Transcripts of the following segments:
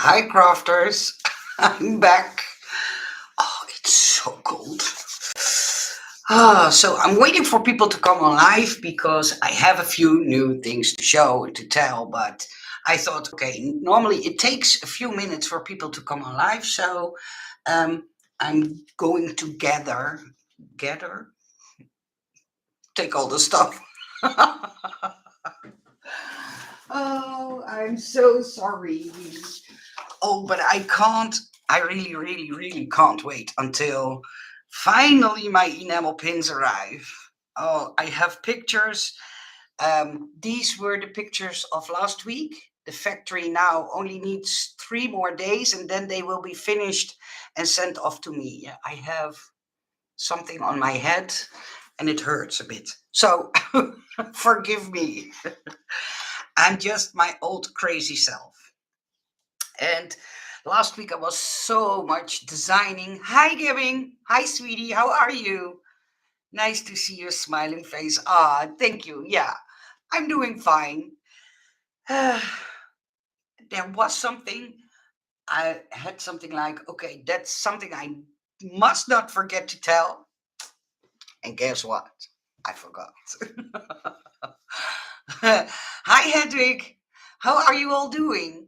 Hi, crafters. I'm back. Oh, it's so cold. So I'm waiting for people to come on live because I have a few new things to show and to tell. But I thought, okay, normally it takes a few minutes for people to come on live. So um, I'm going to gather, take all the stuff. Oh, I'm so sorry. Oh, but I can't. I really, really, really can't wait until finally my enamel pins arrive. Oh, I have pictures. These were the pictures of last week. The factory now only needs 3 more days and then they will be finished and sent off to me. Yeah, I have something on my head and it hurts a bit. So forgive me. I'm just my old crazy self. And last week I was so much designing. Hi, Giving. Hi, sweetie. How are you? Nice to see your smiling face. Ah, thank you. Yeah, I'm doing fine. There was something. I had something like, okay, that's something I must not forget to tell. And guess what? I forgot. Hi, Hedwig. How are you all doing?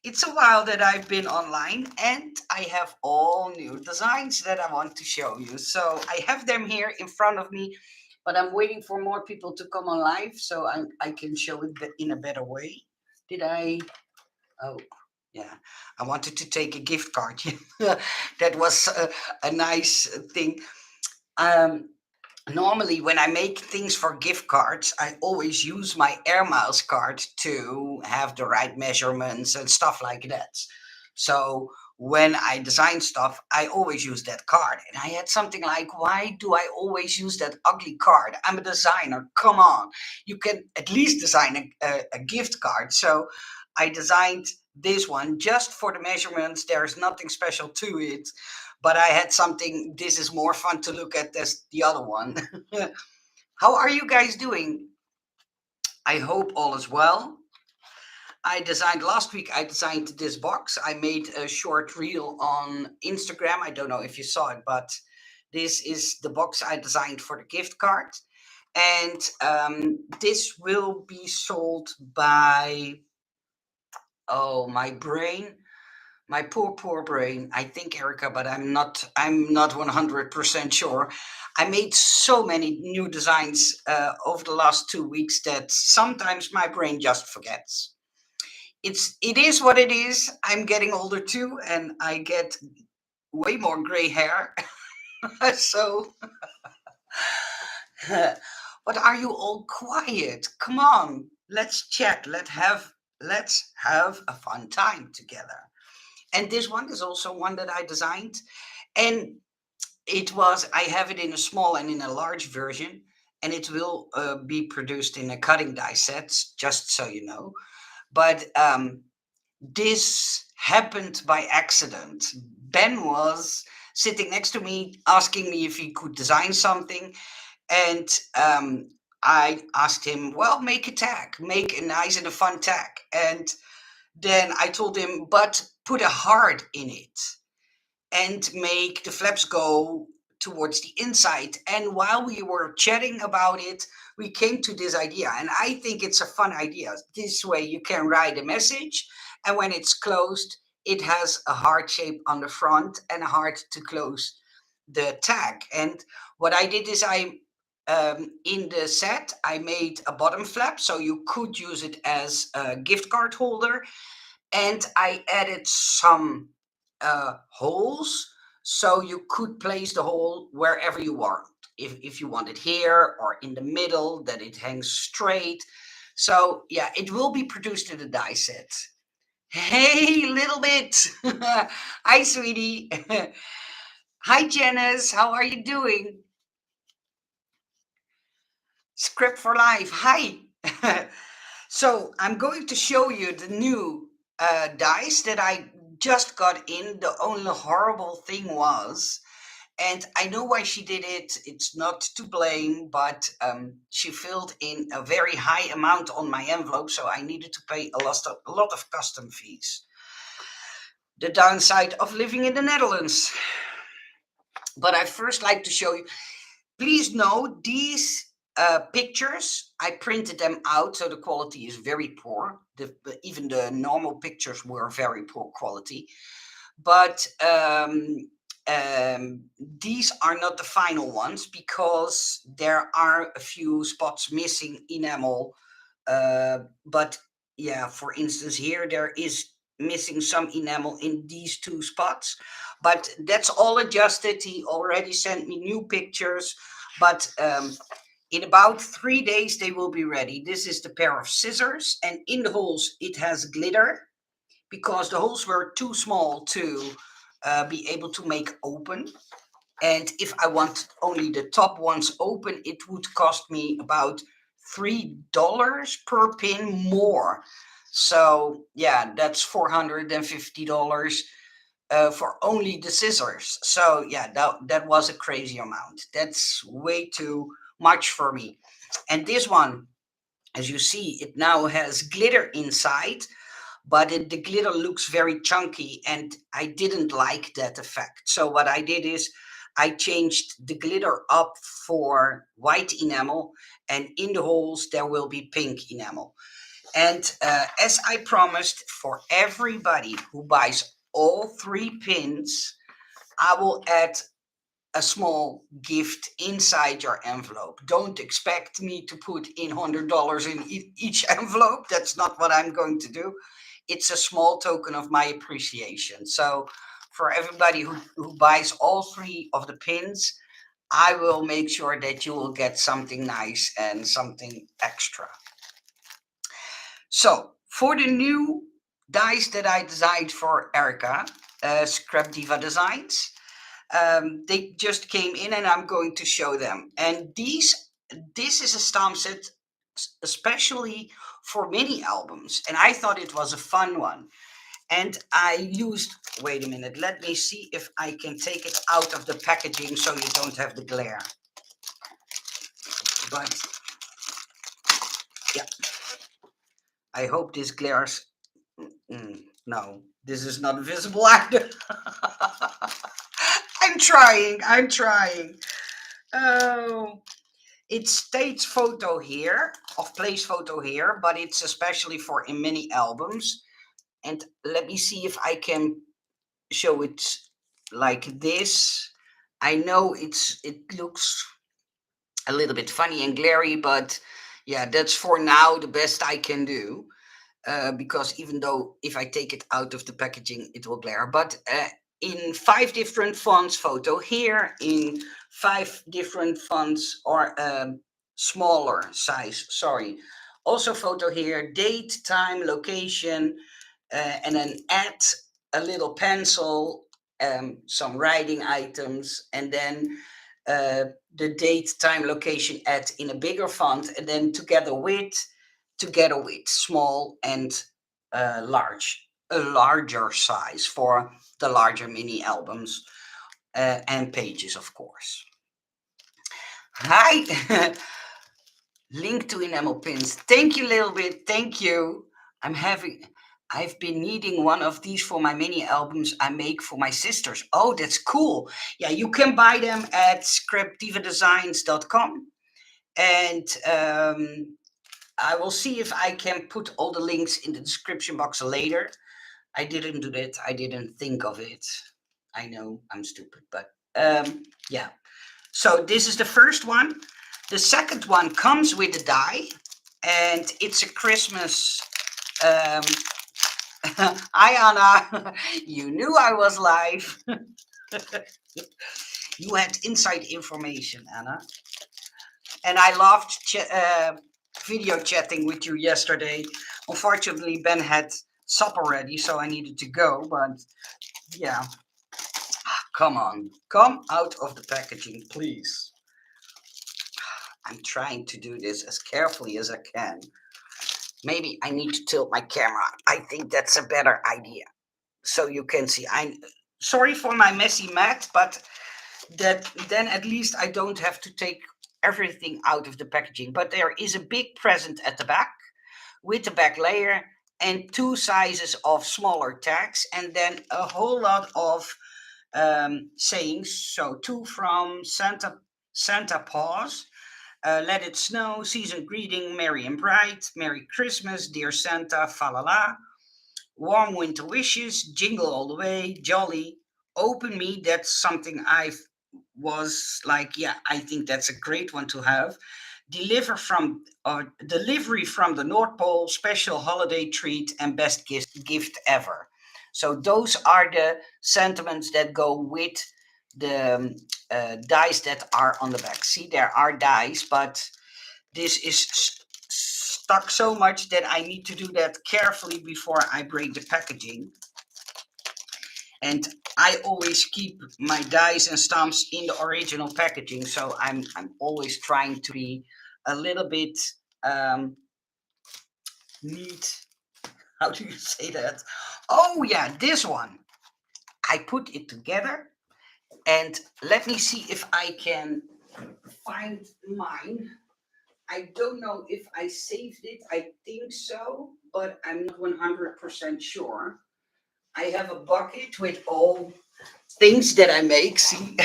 It's a while that I've been online and I have all new designs that I want to show you. So I have them here in front of me, but I'm waiting for more people to come on live so I can show it in a better way. Did I? Oh, yeah. I wanted to take a gift card. That was a nice thing. Um, Normally, when I make things for gift cards, I always use my Air Miles card to have the right measurements and stuff like that. So when I design stuff, I always use that card. And I had something like, why do I always use that ugly card? I'm a designer. Come on. You can at least design a gift card. So I designed this one just for the measurements. There's nothing special to it, but I had something. This is more fun to look at than the other one. How are you guys doing? I hope all is well. I designed last week, I designed this box. I made a short reel on Instagram. I don't know if you saw it, but this is the box I designed for the gift card. And this will be sold by, oh, my brain. My poor brain. I think Erica, but I'm not 100% sure. I made so many new designs over the last 2 weeks that sometimes my brain just forgets. It is what it is. I'm getting older too, and I get way more gray hair. So, but are you all quiet? Come on, let's chat. Let's have a fun time together. And this one is also one that I designed. And I have it in a small and in a large version, and it will be produced in a cutting die set, just so you know. But this happened by accident. Ben was sitting next to me, asking me if he could design something, and I asked him, well, make a tag, make a nice and a fun tag. And then I told him, but put a heart in it and make the flaps go towards the inside. And while we were chatting about it, we came to this idea. And I think it's a fun idea. This way you can write a message, and when it's closed, it has a heart shape on the front and a heart to close the tag. And what I did is in the set, I made a bottom flap so you could use it as a gift card holder. And I added some holes so you could place the hole wherever you want. If you want it here or in the middle, that it hangs straight. So yeah, it will be produced in a die set. Hey, little bit. Hi, sweetie. Hi, Janice. How are you doing? Script for life. Hi. So I'm going to show you the new dice that I just got in. The only horrible thing was, and I know why she did it. It's not to blame, but she filled in a very high amount on my envelope, so I needed to pay a lot of custom fees. the downside of living in the Netherlands. But I first like to show you, please know these pictures, I printed them out, so the quality is very poor. Even the normal pictures were very poor quality. But these are not the final ones because there are a few spots missing enamel. But yeah, for instance, here there is missing some enamel in these two spots, but that's all adjusted. He already sent me new pictures, but in about 3 days they will be ready. This is the pair of scissors, and in the holes it has glitter because the holes were too small to be able to make open. And if I want only the top ones open, it would cost me about $3 per pin more. So yeah, that's $450 for only the scissors. So yeah, that was a crazy amount. That's way too much for me. And this one, as you see, it now has glitter inside, but the glitter looks very chunky, and I didn't like that effect. So what I did is I changed the glitter up for white enamel, and in the holes there will be pink enamel. And as I promised, for everybody who buys all 3 pins, I will add a small gift inside your envelope. Don't expect me to put in $100 in each envelope. That's not what I'm going to do. It's a small token of my appreciation. So for everybody who buys all 3 of the pins, I will make sure that you will get something nice and something extra. So for the new dies that I designed for Erica, Scrapdiva Designs, they just came in and I'm going to show them. And this is a stamp set especially for mini albums, and I thought it was a fun one. And I used, wait a minute, let me see if I can take it out of the packaging so you don't have the glare. But yeah, I hope this glares. No, this is not visible either. I'm trying. Oh, it states photo here, of place photo here, but it's especially for in mini albums. And let me see if I can show it like this. I know it looks a little bit funny and glary, but yeah, that's for now the best I can do. Because even though if I take it out of the packaging, it will glare. But in 5 different fonts, photo here, in 5 different fonts or smaller size, sorry. Also photo here, date, time, location, and then add a little pencil, some writing items, and then the date, time, location add in a bigger font, and then together with small and large, a larger size for the larger mini albums and pages, of course. Hi, link to enamel pins. Thank you, little bit. Thank you. I've been needing one of these for my mini albums I make for my sisters. Oh, that's cool. Yeah, you can buy them at scrapdiva29.com. And I will see if I can put all the links in the description box later. I didn't do that. I didn't think of it. I know I'm stupid, but yeah. So this is the first one. The second one comes with a die, and it's a Christmas. Hi, Anna. You knew I was live. You had inside information, Anna. And I loved video chatting with you yesterday. Unfortunately, Ben had supper ready, so I needed to go. But yeah, come on, come out of the packaging, please. I'm trying to do this as carefully as I can. Maybe I need to tilt my camera. I think that's a better idea, so you can see. I'm sorry for my messy mat, but then at least I don't have to take everything out of the packaging. But there is a big present at the back with the back layer and two sizes of smaller tags, and then a whole lot of sayings. So two from Santa Paws. Let it snow, season greeting, merry and bright, Merry Christmas, dear Santa, fa la la, warm winter wishes, jingle all the way, jolly, open me. That's something I was like, yeah, I think that's a great one to have. Delivery from the North Pole, special holiday treat, and best gift ever. So those are the sentiments that go with the dice that are on the back. See, there are dice, but this is stuck so much that I need to do that carefully before I break the packaging. And I always keep my dies and stamps in the original packaging, so I'm always trying to be a little bit um, neat. How do you say that? Oh yeah, this one. I put it together, and let me see if I can find mine. I don't know if I saved it. I think so, but I'm not 100% sure. I have a bucket with all things that I make. See,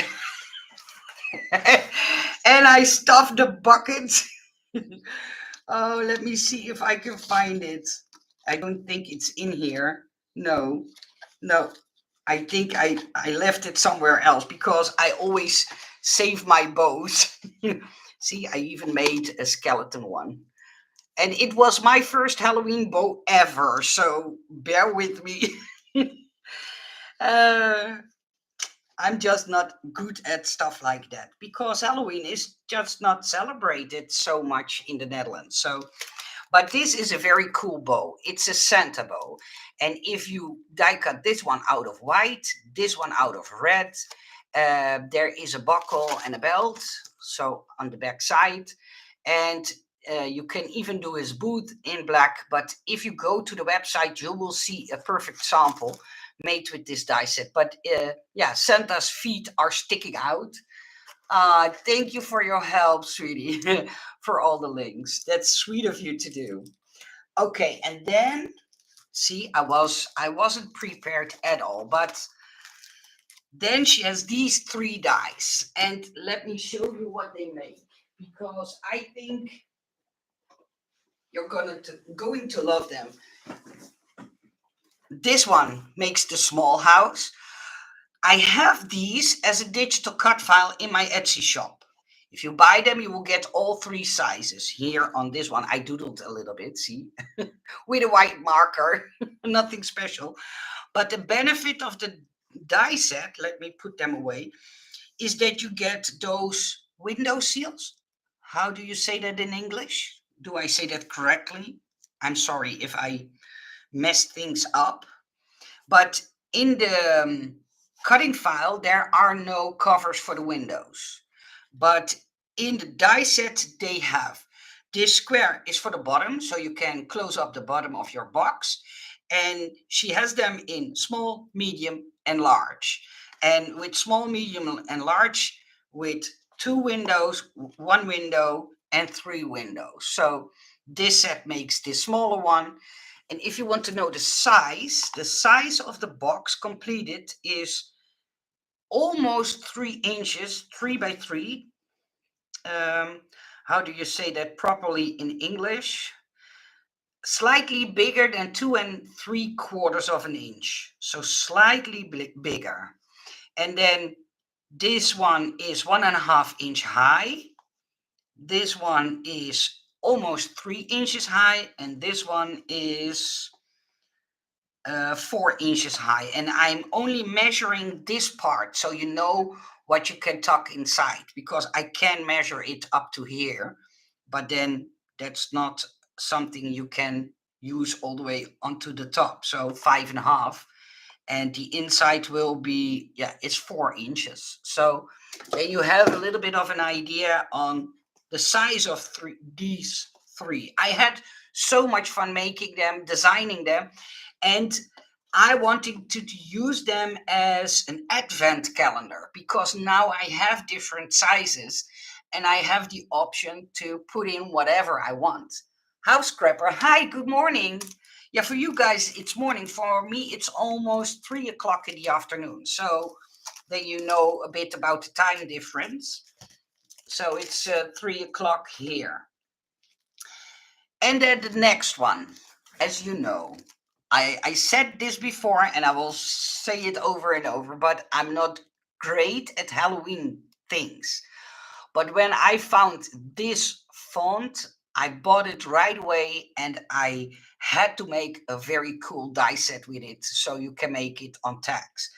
and I stuffed the bucket. Oh, let me see if I can find it. I don't think it's in here. No, no. I think I left it somewhere else because I always save my bows. See, I even made a skeleton one. And it was my first Halloween bow ever, so bear with me. uh, I'm just not good at stuff like that because Halloween is just not celebrated so much in the Netherlands. So, but this is a very cool bow. It's a Santa bow. And if you die cut this one out of white, this one out of red, there is a buckle and a belt, so on the back side. And you can even do his boot in black. But if you go to the website, you will see a perfect sample made with this die set. But yeah, Santa's feet are sticking out. Thank you for your help, sweetie, for all the links. That's sweet of you to do. Okay, and then see, I wasn't prepared at all, but then she has these three dice, and let me show you what they make because I think you're going to love them. This one makes the small house. I have these as a digital cut file in my Etsy shop. If you buy them, you will get all three sizes. Here on this one, I doodled a little bit, see, with a white marker, nothing special. But the benefit of the die set, let me put them away, is that you get those window seals. How do you say that in English? Do I say that correctly? I'm sorry if I messed things up. But in the cutting file, there are no covers for the windows. But in the die set, they have. This square is for the bottom, so you can close up the bottom of your box. And she has them in small, medium, and large. And with small, medium, and large, with two windows, one window, and three windows. So this set makes this smaller one. And if you want to know the size of the box completed is almost 3 inches, 3 by 3. How do you say that properly in English? Slightly bigger than 2 3/4 of an inch. So slightly bigger. And then this one is 1.5 inch high. This one is almost 3 inches high. And this one is 4 inches high, and I'm only measuring this part so you know what you can tuck inside because I can measure it up to here, but then that's not something you can use all the way onto the top. So 5.5, and the inside will be, yeah, it's 4 inches. So then you have a little bit of an idea on the size of these three. I had so much fun making them, designing them, and I wanted to use them as an advent calendar because now I have different sizes and I have the option to put in whatever I want. House Scrapper, hi, good morning. Yeah, for you guys, it's morning. For me, it's almost 3 o'clock in the afternoon. So then you know a bit about the time difference. So it's 3 o'clock here. And then the next one, as you know, I said this before and I will say it over and over, but I'm not great at Halloween things. But when I found this font, I bought it right away and I had to make a very cool die set with it so you can make it on tags.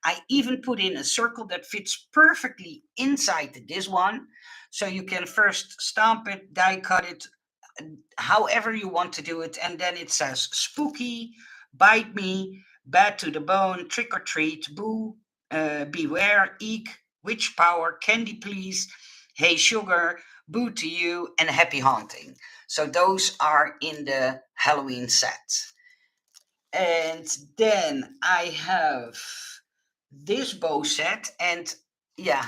I even put in a circle that fits perfectly inside this one. So you can first stamp it, die cut it, however you want to do it. And then it says spooky, bite me, bad to the bone, trick or treat, boo, beware, eek, witch power, candy please, hey sugar, boo to you, and happy haunting. So those are in the Halloween set. And then I have this bow set, and yeah,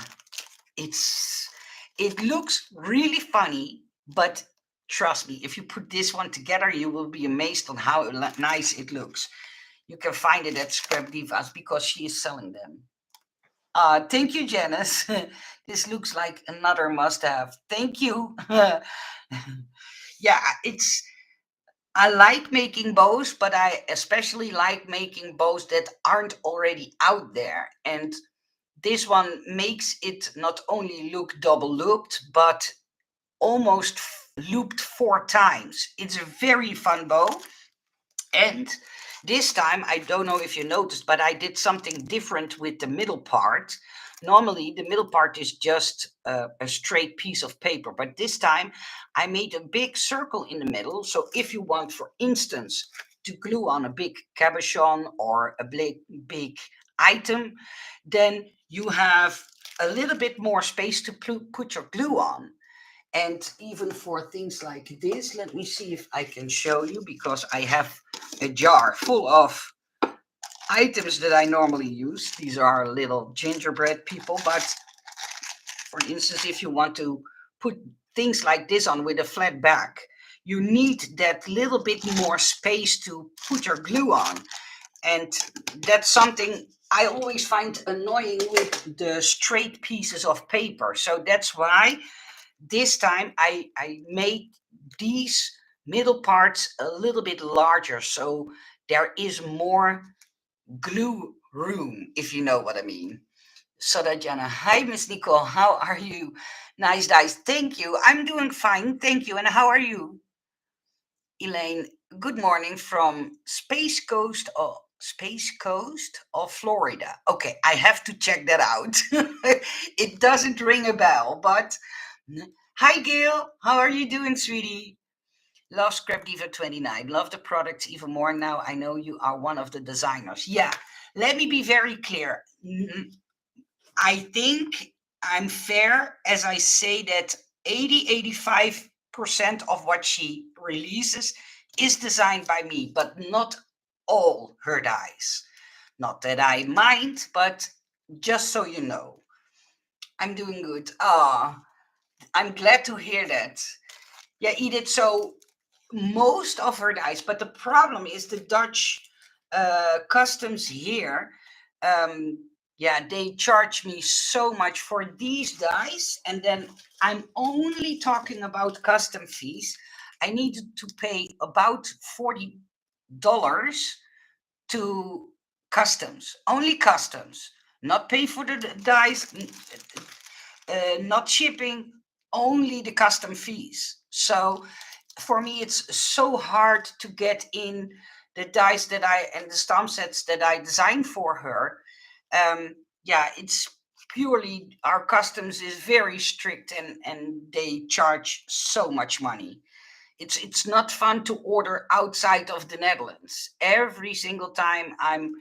it's it looks really funny, but trust me, if you put this one together, you will be amazed on how nice it looks. You can find it at Scrapdivas because she is selling them. Thank you, Janice. This looks like another must-have. Thank you. Yeah, it's I like making bows, but I especially like making bows that aren't already out there. And this one makes it not only look double looped, but almost looped 4 times. It's a very fun bow. And this time, I don't know if you noticed, but I did something different with the middle part. Normally, the middle part is just a straight piece of paper, but this time I made a big circle in the middle. So if you want, for instance, to glue on a big cabochon or a big item, then you have a little bit more space to put your glue on. And even for things like this, let me see if I can show you because I have a jar full of items that I normally use. These are little gingerbread people, but for instance, if you want to put things like this on with a flat back, you need that little bit more space to put your glue on. And that's something I always find annoying with the straight pieces of paper. So that's why this time I made these middle parts a little bit larger so there is more glue room, if you know what I mean. So that Jana, hi Miss Nicole, how are you? Nice dice, thank you. I'm doing fine, thank you. And how are you? Elaine, good morning from Space Coast of Florida. Okay, I have to check that out. It doesn't ring a bell, but hi Gail, how are you doing, sweetie? Love Scrapdiva29. Love the product even more now. I know you are one of the designers. Yeah, let me be very clear. I think I'm fair as I say that 85% of what she releases is designed by me, but not all her dies. Not that I mind, but just so you know, I'm doing good. I'm glad to hear that. Yeah, Edith. So most of her dies, but the problem is the Dutch customs here. Um, yeah, they charge me so much for these dies, and then I'm only talking about custom fees. I needed to pay about $40 to customs, only customs, not pay for the dies, not shipping, only the custom fees. So for me, it's so hard to get in the dice that I and the stamp sets that I designed for her. Yeah, it's purely our customs is very strict and they charge so much money. It's not fun to order outside of the Netherlands. Every single time I'm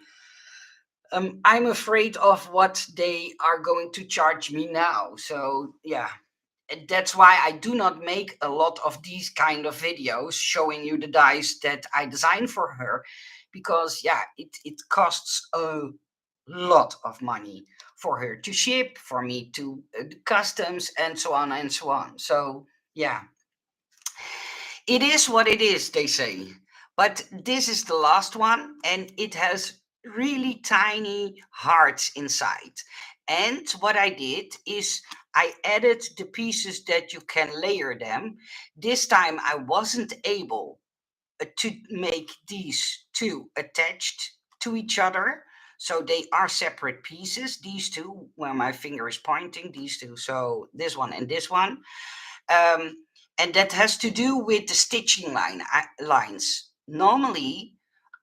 afraid of what they are going to charge me now. So yeah, that's why I do not make a lot of these kind of videos showing you the dice that I designed for her, because yeah, it costs a lot of money for her to ship, for me to customs, and so on and so on. So yeah, it is what it is, they say. But this is the last one, and it has really tiny hearts inside. And what I did is I added the pieces that you can layer them. This time I wasn't able to make these two attached to each other. So they are separate pieces, these two, where my finger is pointing, these two. So this one and this one. Um, and that has to do with the stitching lines. Normally,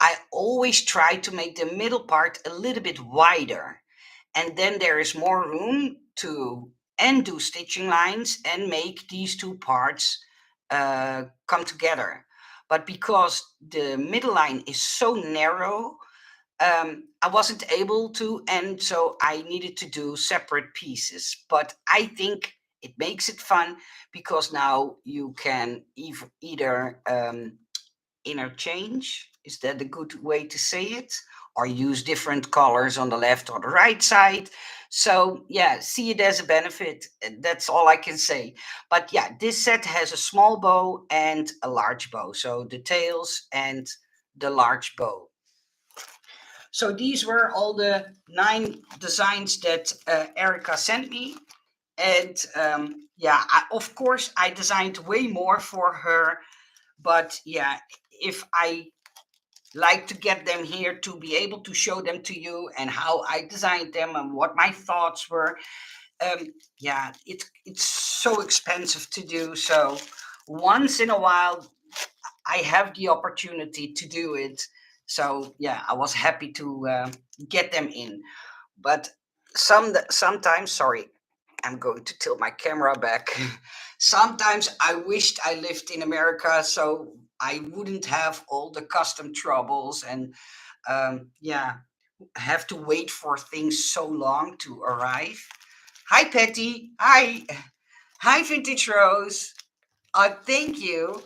I always try to make the middle part a little bit wider, and then there is more room to undo stitching lines and make these two parts come together. But because the middle line is so narrow, I wasn't able to, and so I needed to do separate pieces. But I think it makes it fun because now you can either interchange, is that a good way to say it? Or use different colors on the left or the right side. So, yeah, see it as a benefit. That's all I can say. But yeah, this set has a small bow and a large bow. So, the tails and the large bow. So these were all the 9 designs that Erica sent me. And yeah, of course, I designed way more for her. But yeah, if I like to get them here to be able to show them to you and how I designed them and what my thoughts were, yeah, it's so expensive to do. So once in a while, I have the opportunity to do it. So yeah, I was happy to get them in. But sometimes, sorry, I'm going to tilt my camera back. Sometimes I wished I lived in America so I wouldn't have all the custom troubles and yeah, have to wait for things so long to arrive. Hi, Patty. Hi. Hi, Vintage Rose. Thank you.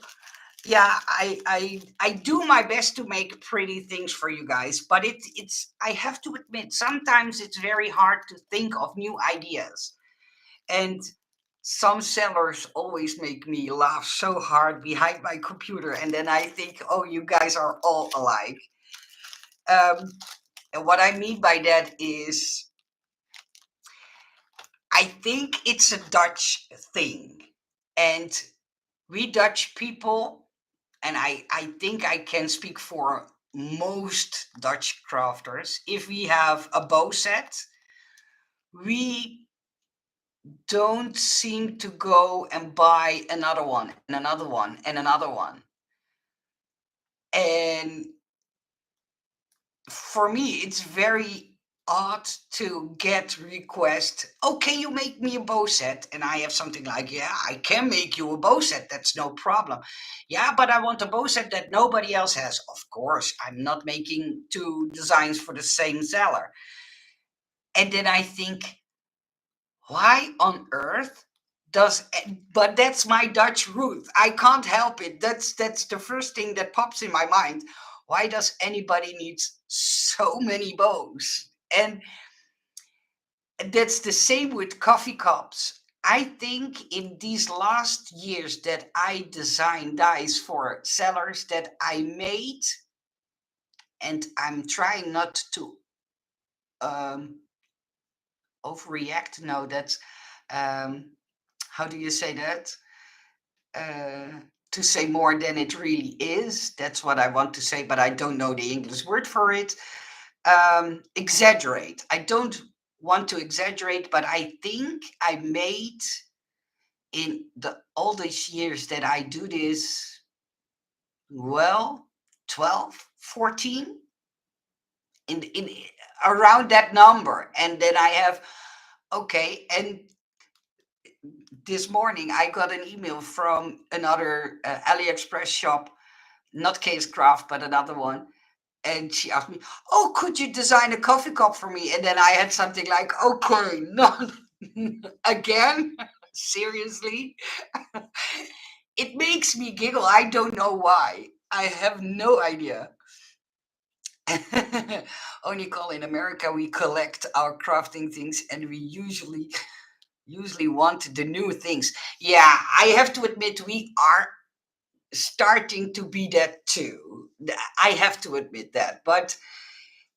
Yeah, I do my best to make pretty things for you guys, but it's I have to admit sometimes it's very hard to think of new ideas. And some sellers always make me laugh so hard behind my computer, and then I think, oh, you guys are all alike. And what I mean by that is I think it's a Dutch thing. And we Dutch people, and I think I can speak for most Dutch crafters, if we have a bow set, we don't seem to go and buy another one and another one and another one. And for me, it's very odd to get request, oh, can you make me a bow set? And I have something like, yeah, I can make you a bow set, that's no problem. Yeah, but I want a bow set that nobody else has. Of course, I'm not making 2 designs for the same seller. And then I think, why on earth does, but that's my Dutch root, I can't help it, that's the first thing that pops in my mind. Why does anybody need so many bows? And that's the same with coffee cups. I think in these last years that I designed dies for sellers that I made, and I'm trying not to um, overreact. No, that's how do you say that? uh, to say more than it really is. That's what I want to say, but I don't know the English word for it. Exaggerate. I don't want to exaggerate, but I think I made in all these years that I do this, well, 12, 14, in around that number. And then I have, okay, and this morning I got an email from another AliExpress shop, not Case Craft, but another one. And she asked me, oh, could you design a coffee cup for me? And then I had something like, okay, not again? Seriously? It makes me giggle. I don't know why. I have no idea. Oh, Nicole, in America, we collect our crafting things and we usually want the new things. Yeah, I have to admit, we are starting to be that too. I have to admit that. But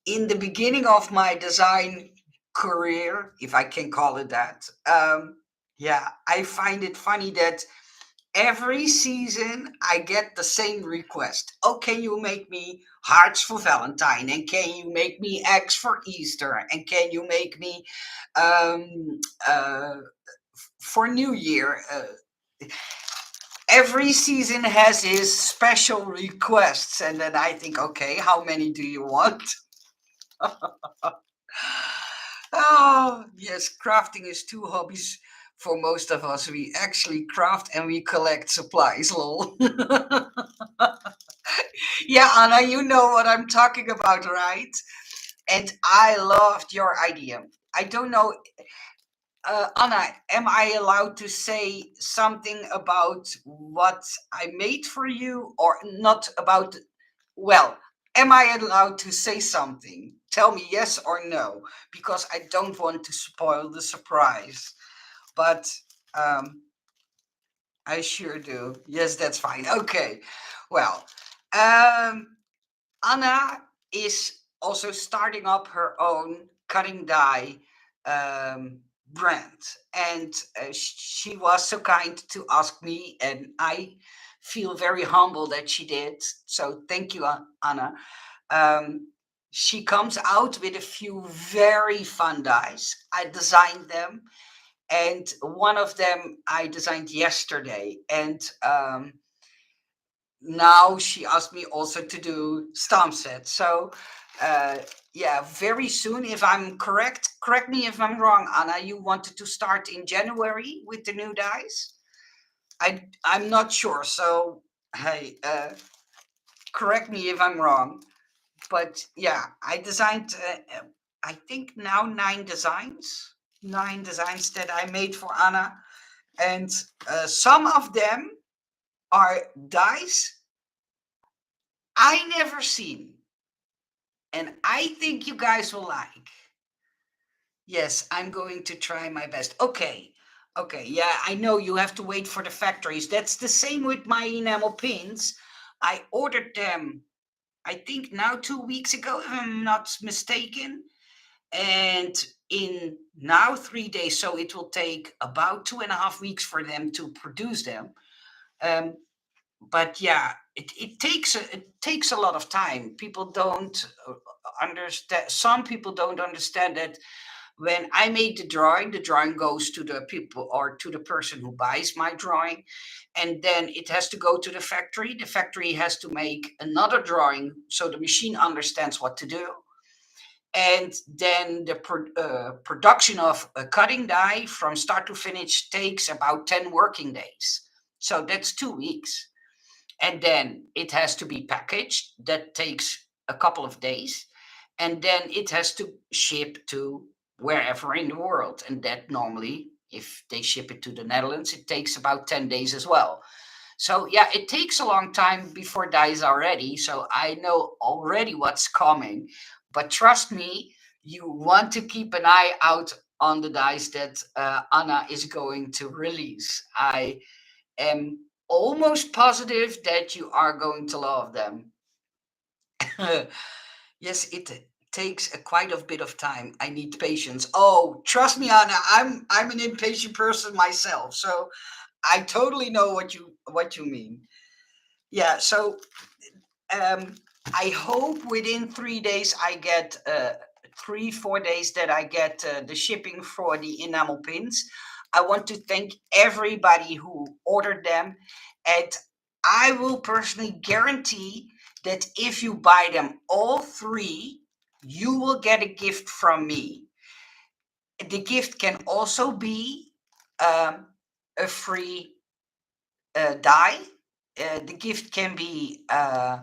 in the beginning of my design career, if I can call it that, yeah, I find it funny that every season I get the same request. Oh, can you make me hearts for Valentine? And can you make me eggs for Easter? And can you make me um, uh, for New Year? Every season has his special requests, and then I think, okay, how many do you want? Oh, yes, crafting is two hobbies for most of us. We actually craft and we collect supplies, lol. Yeah, Anna, you know what I'm talking about, right? And I loved your idea. I don't know, Anna, am I allowed to say something about what I made for you or not about? Well, am I allowed to say something? Tell me yes or no, because I don't want to spoil the surprise. But um, I sure do. Yes, that's fine. Okay. Well, um, Anna is also starting up her own cutting dye um, brand, and she was so kind to ask me, and I feel very humble that she did. So thank you, Anna. Um, she comes out with a few very fun dyes. I designed them, and one of them I designed yesterday, and now she asked me also to do stamp sets. So, uh, yeah, very soon, if I'm correct me if I'm wrong, Anna, you wanted to start in January with the new dies? I'm not sure. So, hey, correct me if I'm wrong. But yeah, I designed, I think now nine designs that I made for Anna. And some of them are dies I never seen, and I think you guys will like. Yes, I'm going to try my best. Okay. Okay. Yeah, I know you have to wait for the factories. That's the same with my enamel pins. I ordered them, I think now 2 weeks ago, if I'm not mistaken. And in now 3 days, so it will take about 2.5 weeks for them to produce them. Um, but yeah, it takes a lot of time. People don't understand. Some people don't understand that when I made the drawing goes to the people or to the person who buys my drawing, and then it has to go to the factory. The factory has to make another drawing so the machine understands what to do, and then the production of a cutting die from start to finish takes about 10 working days. So that's 2 weeks, and then it has to be packaged. That takes a couple of days, and then it has to ship to wherever in the world, and that normally, if they ship it to the Netherlands, it takes about 10 days as well. So yeah, it takes a long time before dyes are ready, so I know already what's coming. But trust me, you want to keep an eye out on the dyes that Anna is going to release. I am almost positive that you are going to love them. Yes, it takes quite a bit of time. I need patience. Oh, trust me, Anna, I'm an impatient person myself, so I totally know what you mean. Yeah, so um, I hope within 3 days I get 3 4 days that I get the shipping for the enamel pins. I want to thank everybody who ordered them, and I will personally guarantee that if you buy them all three, you will get a gift from me. The gift can also be um, a free die. The gift can be a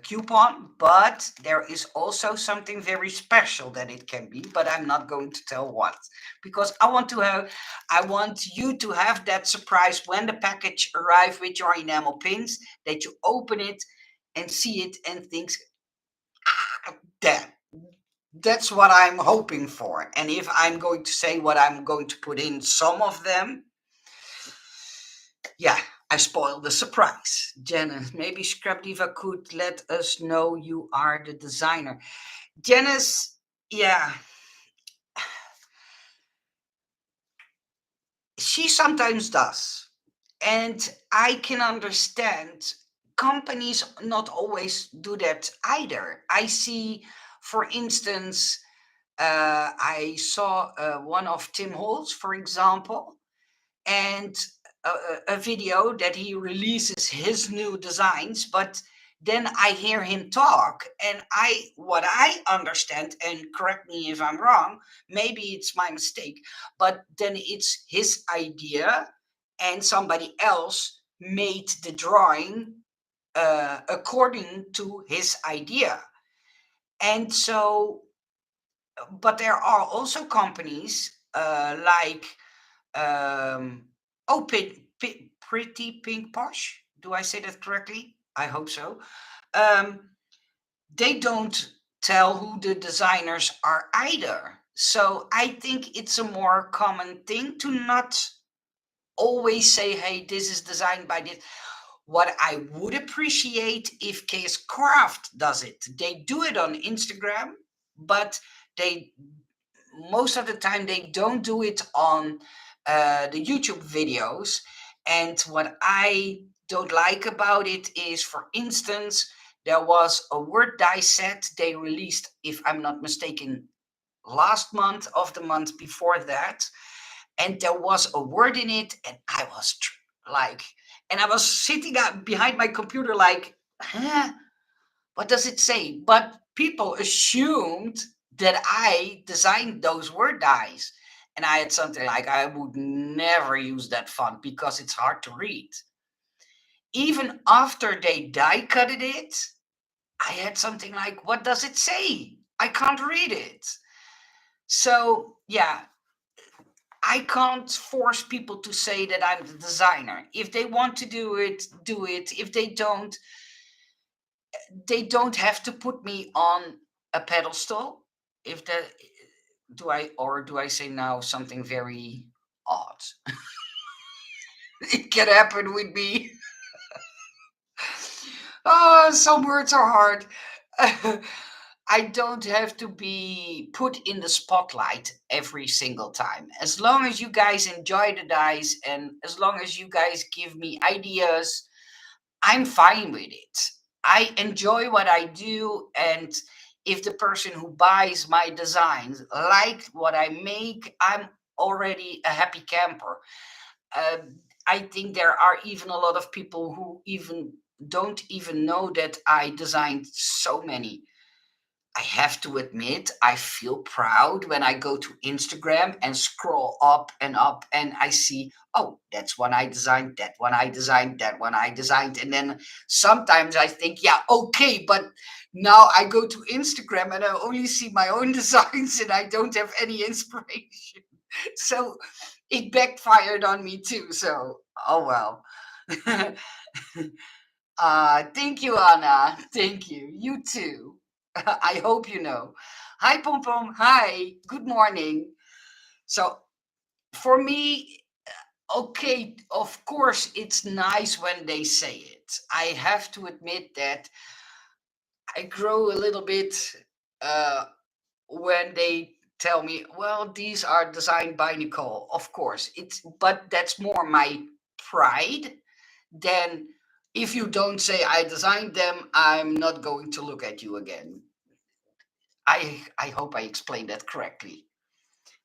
coupon, but there is also something very special that it can be. But I'm not going to tell what, because I want you to have that surprise when the package arrives with your enamel pins, that you open it and see it and think, that that's what I'm hoping for. And if I'm going to say what I'm going to put in some of them, yeah, I spoiled the surprise. Janice, maybe Scrapdiva could let us know you are the designer. Janice, yeah, she sometimes does. And I can understand companies not always do that either. I see, for instance, I saw one of Tim Holtz, for example, and a video that he releases his new designs, but then I hear him talk, and what I understand, and correct me if I'm wrong, maybe it's my mistake, but then it's his idea, and somebody else made the drawing according to his idea. And so, but there are also companies like um, oh, Pretty Pink Posh. Do I say that correctly? I hope so. Um, they don't tell who the designers are either. So I think it's a more common thing to not always say, hey, this is designed by this. What I would appreciate if Case Craft does it. They do it on Instagram, but they most of the time they don't do it on the YouTube videos. And what I don't like about it is, for instance, there was a word die set they released, if I'm not mistaken, last month of the month before that. And there was a word in it, and I was like, and I was sitting out behind my computer, like, huh? What does it say? But people assumed that I designed those word dies. And I had something like, I would never use that font because it's hard to read. Even after they die cutted it, I had something like, what does it say? I can't read it. So, yeah, I can't force people to say that I'm the designer. If they want to do it, do it. If they don't have to put me on a pedestal. If that do I say now something very odd? It can happen with me. Oh, some words are hard. I don't have to be put in the spotlight every single time. As long as you guys enjoy the dice and as long as you guys give me ideas, I'm fine with it. I enjoy what I do, and if the person who buys my designs like what I make, I'm already a happy camper. I think there are even a lot of people who even don't even know that I designed so many. I have to admit, I feel proud when I go to Instagram and scroll up and I see, oh, that's one I designed, that one I designed, that one I designed. And then sometimes I think, yeah, okay, but now I go to Instagram and I only see my own designs and I don't have any inspiration. So it backfired on me too. So, oh well. Thank you, Anna. Thank you. You too. I hope you know. Hi, Pom Pom. Hi. Good morning. So, for me, okay, of course, it's nice when they say it. I have to admit that I grow a little bit uh, when they tell me, well, these are designed by Nicole. Of course, but that's more my pride than if you don't say I designed them, I'm not going to look at you again. I hope I explained that correctly.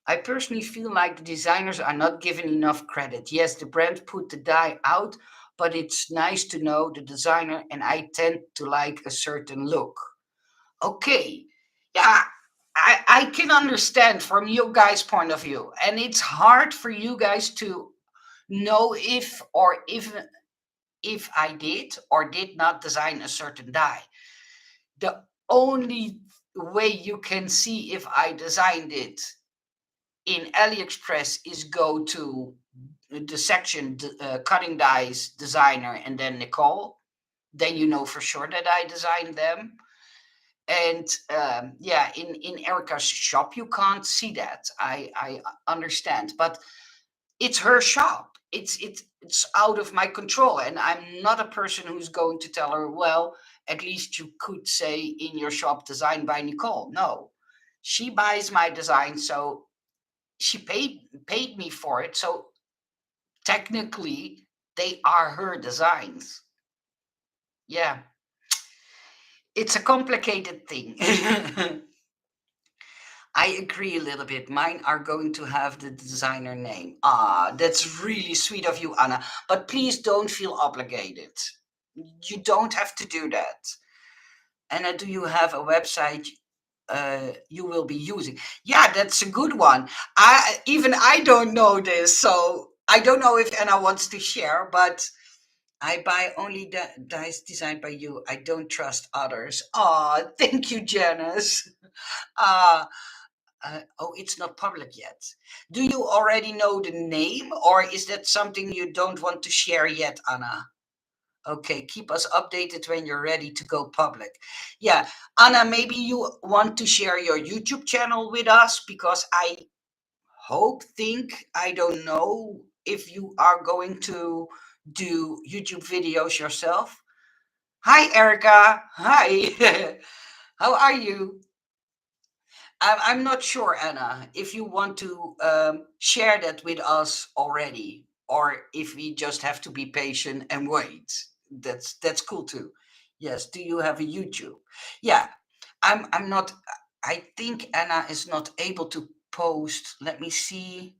I personally feel like the designers are not given enough credit. Yes, the brand put the die out, but it's nice to know the designer, and I tend to like a certain look. Okay, yeah, I can understand from you guys' point of view, and it's hard for you guys to know if I did or did not design a certain die. The only way you can see if I designed it in AliExpress is go to the section cutting dies designer and then Nicole. Then you know for sure that I designed them. And yeah, in Erica's shop you can't see that. I understand, but it's her shop. it's out of my control, and I'm not a person who's going to tell her, well, at least you could say in your shop designed by Nicole. No, she buys my design, so she paid me for it, so technically they are her designs. Yeah, it's a complicated thing. I agree a little bit. Mine are going to have the designer name. Ah, that's really sweet of you, Anna. But please don't feel obligated. You don't have to do that. Anna, do you have a website you will be using? Yeah, that's a good one. I don't know this, so I don't know if Anna wants to share, but I buy only dice designed by you. I don't trust others. Ah, thank you, Janice. Ah, oh, it's not public yet. Do you already know the name, or is that something you don't want to share yet, Anna? Okay, keep us updated when you're ready to go public. Yeah, Anna, maybe you want to share your YouTube channel with us, because I don't know if you are going to do YouTube videos yourself. Hi, Erica. Hi. How are you? I'm not sure, Anna, if you want to share that with us already, or if we just have to be patient and wait. That's cool too. Yes. Do you have a YouTube? Yeah. I'm not. I think Anna is not able to post. Let me see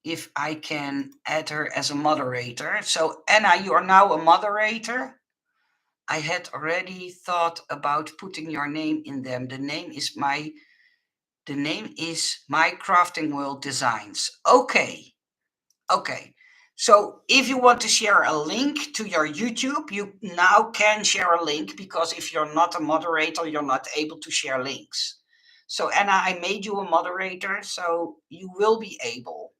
if I can add her as a moderator. So Anna, you are now a moderator. I had already thought about putting your name in them. The name is My Crafting World Designs. Okay. Okay. So if you want to share a link to your YouTube, you now can share a link, because if you're not a moderator, you're not able to share links. So Anna, I made you a moderator, so you will be able.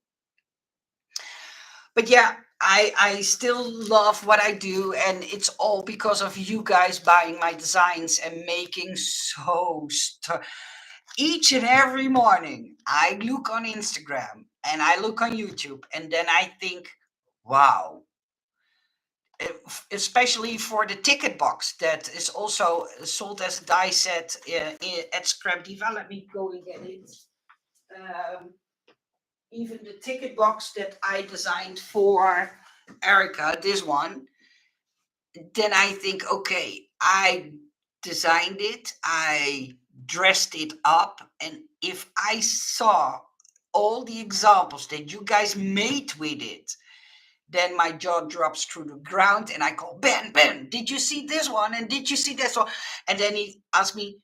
But yeah, I still love what I do, and it's all because of you guys buying my designs and making each and every morning. I look on Instagram and I look on YouTube, and then I think, wow. Especially for the ticket box that is also sold as a die set at Scrapdiva. Let me go and get it. Um, Even the ticket box that I designed for Erica, this one, then I think, okay, I designed it, I dressed it up, and if I saw all the examples that you guys made with it, then my jaw drops through the ground, and I call Ben, did you see this one? And did you see this one? And then he asked me,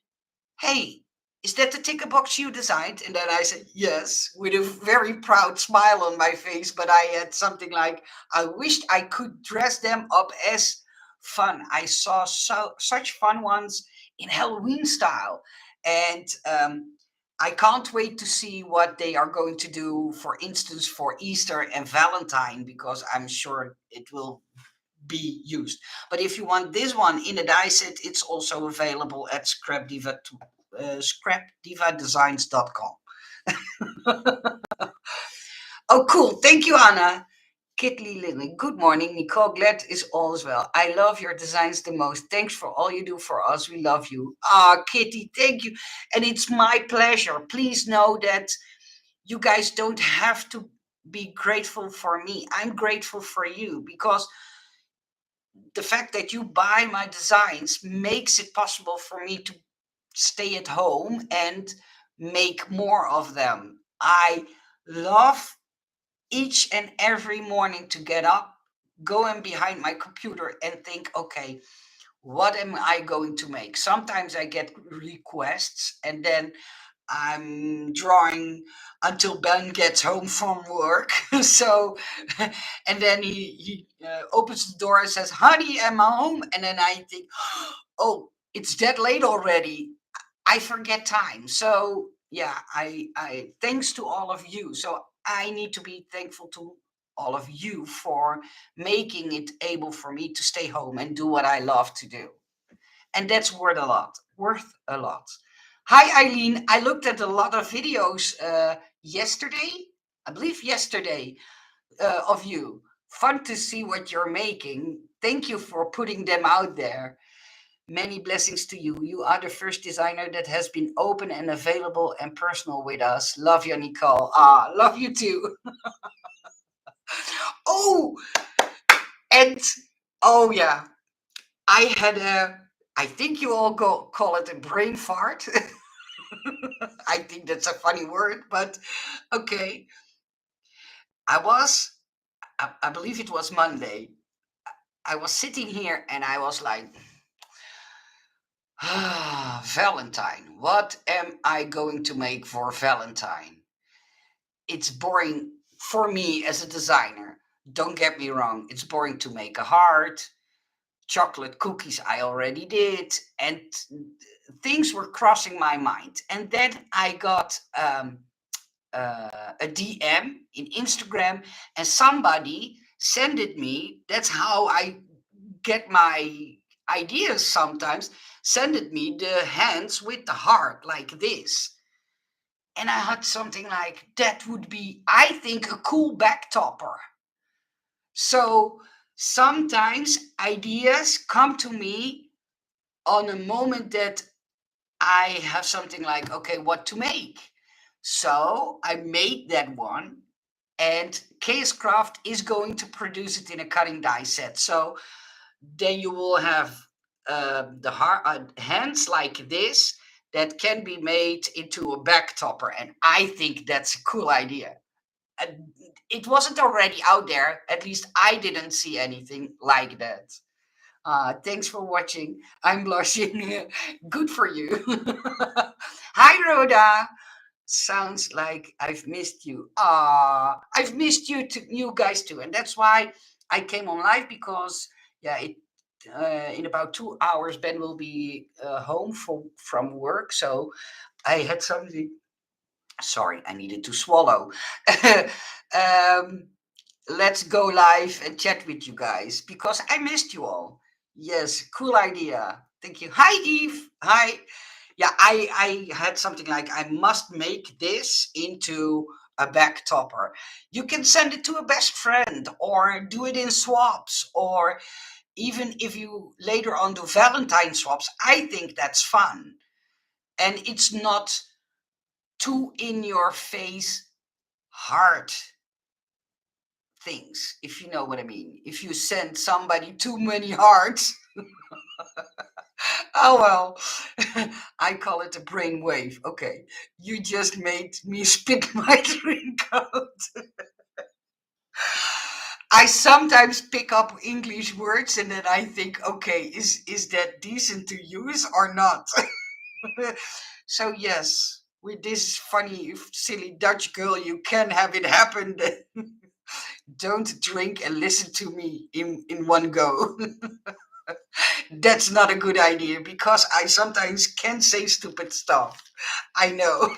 hey, is that the ticker box you designed? And then I said, yes, with a very proud smile on my face. But I had something like, I wished I could dress them up as fun. I saw such fun ones in Halloween style. And I can't wait to see what they are going to do, for instance, for Easter and Valentine, because I'm sure it will be used. But if you want this one in a die set, it's also available at scrapdivadesigns.com. Oh, cool. Thank you, Anna. Kitty Lily, good morning. Nicole, glad is all as well. I love your designs the most. Thanks for all you do for us. We love you. Ah, Kitty, thank you. And it's my pleasure. Please know that you guys don't have to be grateful for me. I'm grateful for you, because the fact that you buy my designs makes it possible for me to stay at home and make more of them. I love each and every morning to get up, go in behind my computer and think, okay, what am I going to make? Sometimes I get requests, and then I'm drawing until Ben gets home from work. So, and then he opens the door and says, honey, am I home? And then I think, oh, it's that late already. I forget time. So yeah, I thanks to all of you. So I need to be thankful to all of you for making it able for me to stay home and do what I love to do. And that's worth a lot. Worth a lot. Hi Eileen. I looked at a lot of videos yesterday. I believe yesterday. of you. Fun to see what you're making. Thank you for putting them out there. Many blessings to you. You are the first designer that has been open and available and personal with us. Love you, Nicole. Ah, love you too. Oh, and oh yeah, I had a. I think you all call it a brain fart. I think that's a funny word, but okay. I was, I believe it was Monday. I was sitting here and I was like, ah, Valentine. What am I going to make for Valentine? It's boring for me as a designer. Don't get me wrong, it's boring to make a heart. Chocolate cookies I already did, and things were crossing my mind. And then I got a DM in Instagram, and somebody sent it me. That's how I get my ideas sometimes. Send it me the hands with the heart like this. And I had something like that would be, I think, a cool back topper. So sometimes ideas come to me on a moment that I have something like, okay, what to make. So I made that one, and KS Craft is going to produce it in a cutting die set. So then you will have hands like this that can be made into a back topper, and I think that's a cool idea. And it wasn't already out there. At least I didn't see anything like that. Thanks for watching. I'm blushing. Good for you. Hi, Rhoda. Sounds like I've missed you. I've missed you guys too, and that's why I came on live because yeah, in about 2 hours Ben will be home from work, so I had something. Sorry, I needed to swallow. um, let's go live and chat with you guys because I missed you all. Yes, cool idea. Thank you. Hi, Eve. Hi. Yeah, I had something like I must make this into a back topper. You can send it to a best friend or do it in swaps, or even if you later on do Valentine swaps. I think that's fun. And it's not too in your face hard things, if you know what I mean. If you send somebody too many hearts, oh well, I call it a brain wave. Okay, you just made me spit my drink out. I sometimes pick up English words and then I think, okay, is that decent to use or not? So yes, with this funny, silly Dutch girl, you can have it happen. Don't drink and listen to me in one go. That's not a good idea because I sometimes can say stupid stuff. I know.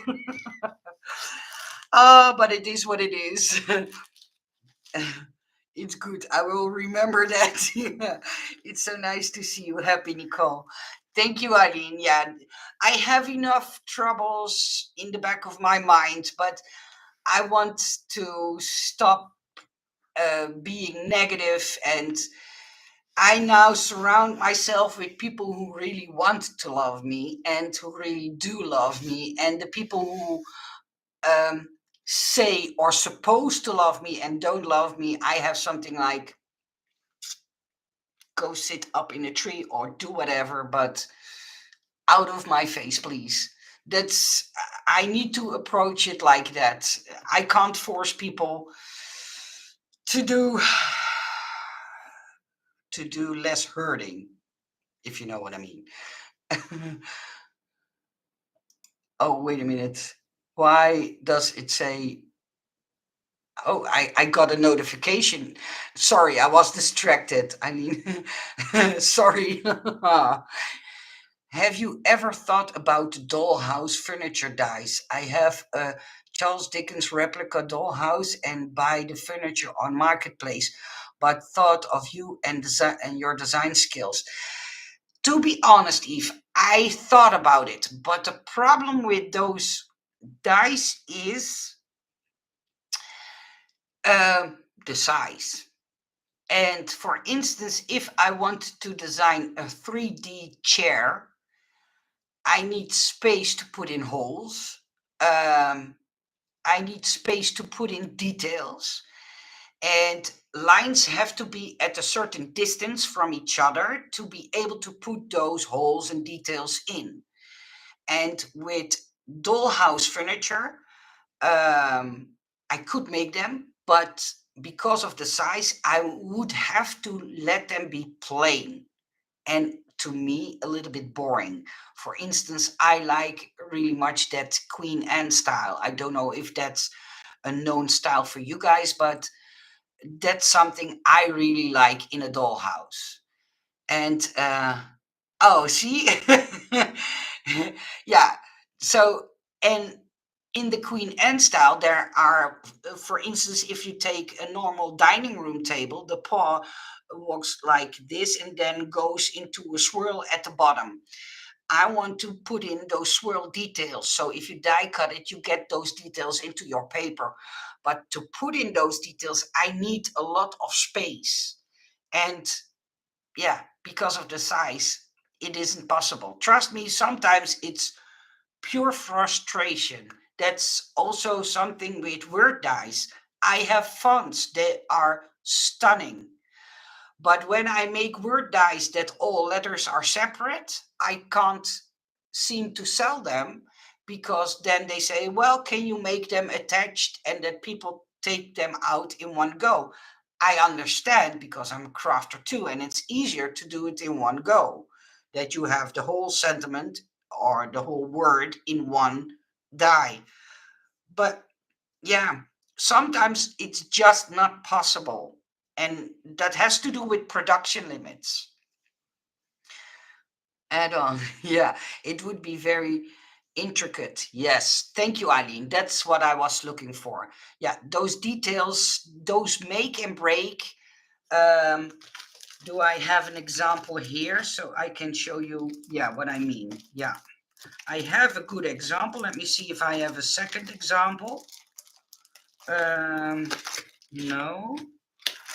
But it is what it is. It's good. I will remember that. Yeah. It's so nice to see you happy, Nicole. Thank you, Eileen. Yeah, I have enough troubles in the back of my mind, but I want to stop being negative, and I now surround myself with people who really want to love me and who really do love me, and the people who um, say or supposed to love me and don't love me. I have something like go sit up in a tree or do whatever, but out of my face, please. That's I need to approach it like that. I can't force people to do less hurting, if you know what I mean. Oh, wait a minute. Why does it say? Oh, I got a notification. Sorry, I was distracted. I mean, sorry. Have you ever thought about dollhouse furniture dies? I have a Charles Dickens replica dollhouse and buy the furniture on Marketplace, but thought of you and your design skills. To be honest, Eve, I thought about it, but the problem with those dice is the size. And for instance, if I want to design a 3D chair, I need space to put in holes. Um, I need space to put in details. And lines have to be at a certain distance from each other to be able to put those holes and details in. And with dollhouse furniture, I could make them, but because of the size, I would have to let them be plain and to me a little bit boring. For instance, I like really much that Queen Anne style. I don't know if that's a known style for you guys, but that's something I really like in a dollhouse. And oh, see, yeah. So and in the Queen Anne style, there are, for instance, if you take a normal dining room table, the paw walks like this and then goes into a swirl at the bottom. I want to put in those swirl details. So if you die cut it, you get those details into your paper. But to put in those details, I need a lot of space. And yeah, because of the size, it isn't possible. Trust me, sometimes it's pure frustration. That's also something with word dice. I have fonts, they are stunning. But when I make word dice that all letters are separate, I can't seem to sell them because then they say, well, can you make them attached and that people take them out in one go? I understand because I'm a crafter too, and it's easier to do it in one go. That you have the whole sentiment or the whole word in one die. But yeah, sometimes it's just not possible. And that has to do with production limits. Add on. Yeah, it would be very intricate. Yes. Thank you, Eileen. That's what I was looking for. Yeah, those details, those make and break. Um, do I have an example here so I can show you, yeah, what I mean? Yeah, I have a good example. Let me see if I have a second example. Um, no,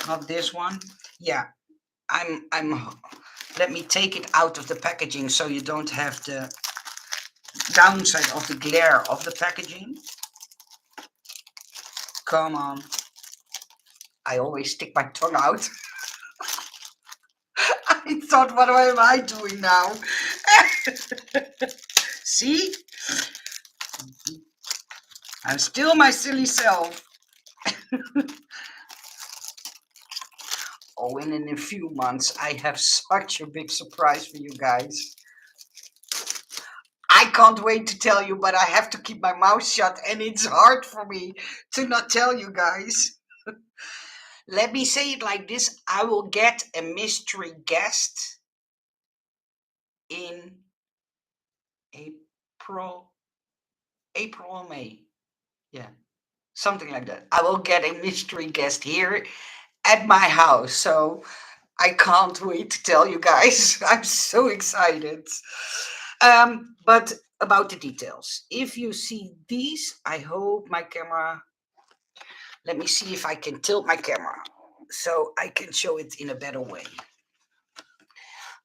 not this one. Yeah, I'm let me take it out of the packaging so you don't have the downside of the glare of the packaging. Come on. I always stick my tongue out. I thought, what am I doing now? See? I'm still my silly self. Oh, and in a few months, I have such a big surprise for you guys. I can't wait to tell you, but I have to keep my mouth shut, and it's hard for me to not tell you guys. Let me say it like this: I will get a mystery guest in April, April or May. Yeah, something like that. I will get a mystery guest here at my house. So I can't wait to tell you guys. I'm so excited. But about the details. If you see these, I hope my camera. Let me see if I can tilt my camera so I can show it in a better way.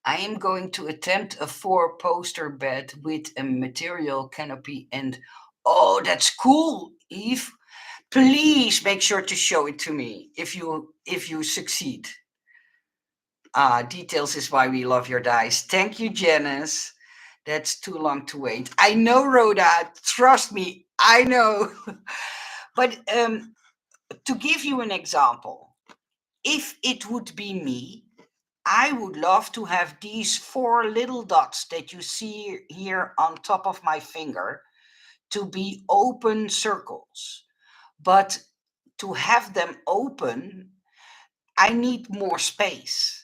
I am going to attempt a 4-poster bed with a material canopy and oh, that's cool, Eve. Please make sure to show it to me if you succeed. Details is why we love your dice. Thank you, Janice. That's too long to wait. I know, Rhoda. Trust me, I know. But to give you an example, if it would be me, I would love to have these 4 little dots that you see here on top of my finger to be open circles. But to have them open, I need more space.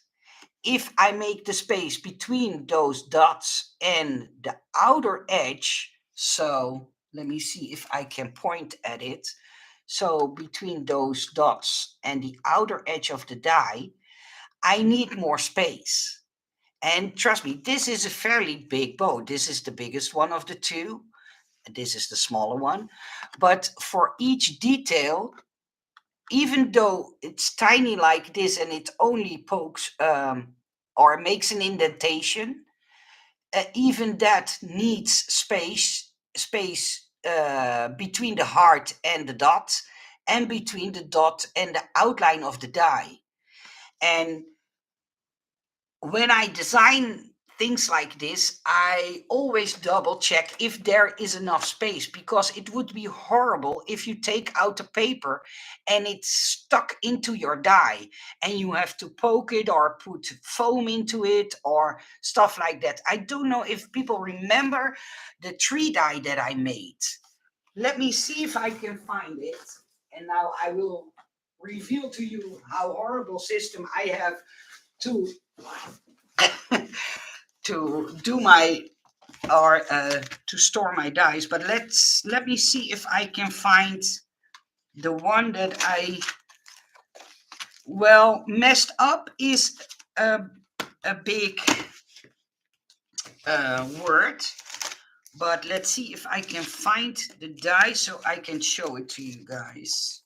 If I make the space between those dots and the outer edge, so let me see if I can point at it. So between those dots and the outer edge of the die, I need more space. And trust me, this is a fairly big bow. This is the biggest one of the two. And this is the smaller one. But for each detail, even though it's tiny like this and it only pokes or makes an indentation, even that needs space between the heart and the dot, and between the dot and the outline of the die. And when I design things like this, I always double check if there is enough space, because it would be horrible if you take out the paper and it's stuck into your die and you have to poke it or put foam into it or stuff like that. I don't know if people remember the tree die that I made. Let me see if I can find it. And now I will reveal to you how horrible system I have to to do my or to store my dice. But let me see if I can find the one that I messed up is a, a big word. But let's see if I can find the die so I can show it to you guys.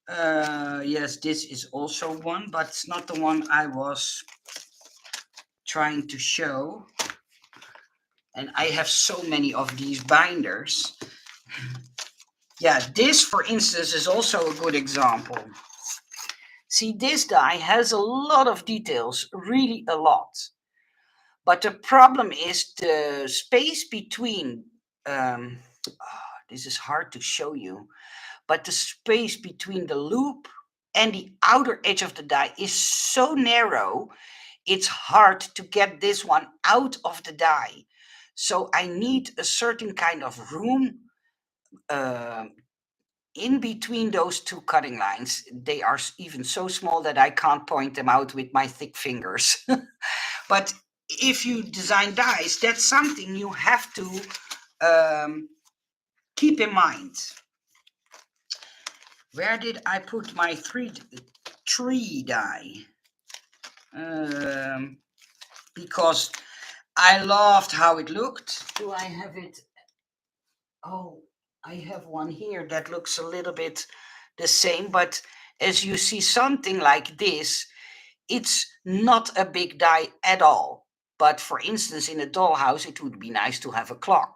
Yes, this is also one, but it's not the one I was trying to show. And I have so many of these binders. Yeah, this, for instance, is also a good example. See, this die has a lot of details, really a lot. But the problem is the space between, this is hard to show you, but the space between the loop and the outer edge of the die is so narrow, it's hard to get this one out of the die. So I need a certain kind of room in between those two cutting lines. They are even so small that I can't point them out with my thick fingers. But if you design dies, that's something you have to keep in mind. Where did I put my tree die? Because I loved how it looked. Do I have it? Oh, I have one here that looks a little bit the same, but as you see something like this, it's not a big die at all. But for instance, in a dollhouse, it would be nice to have a clock.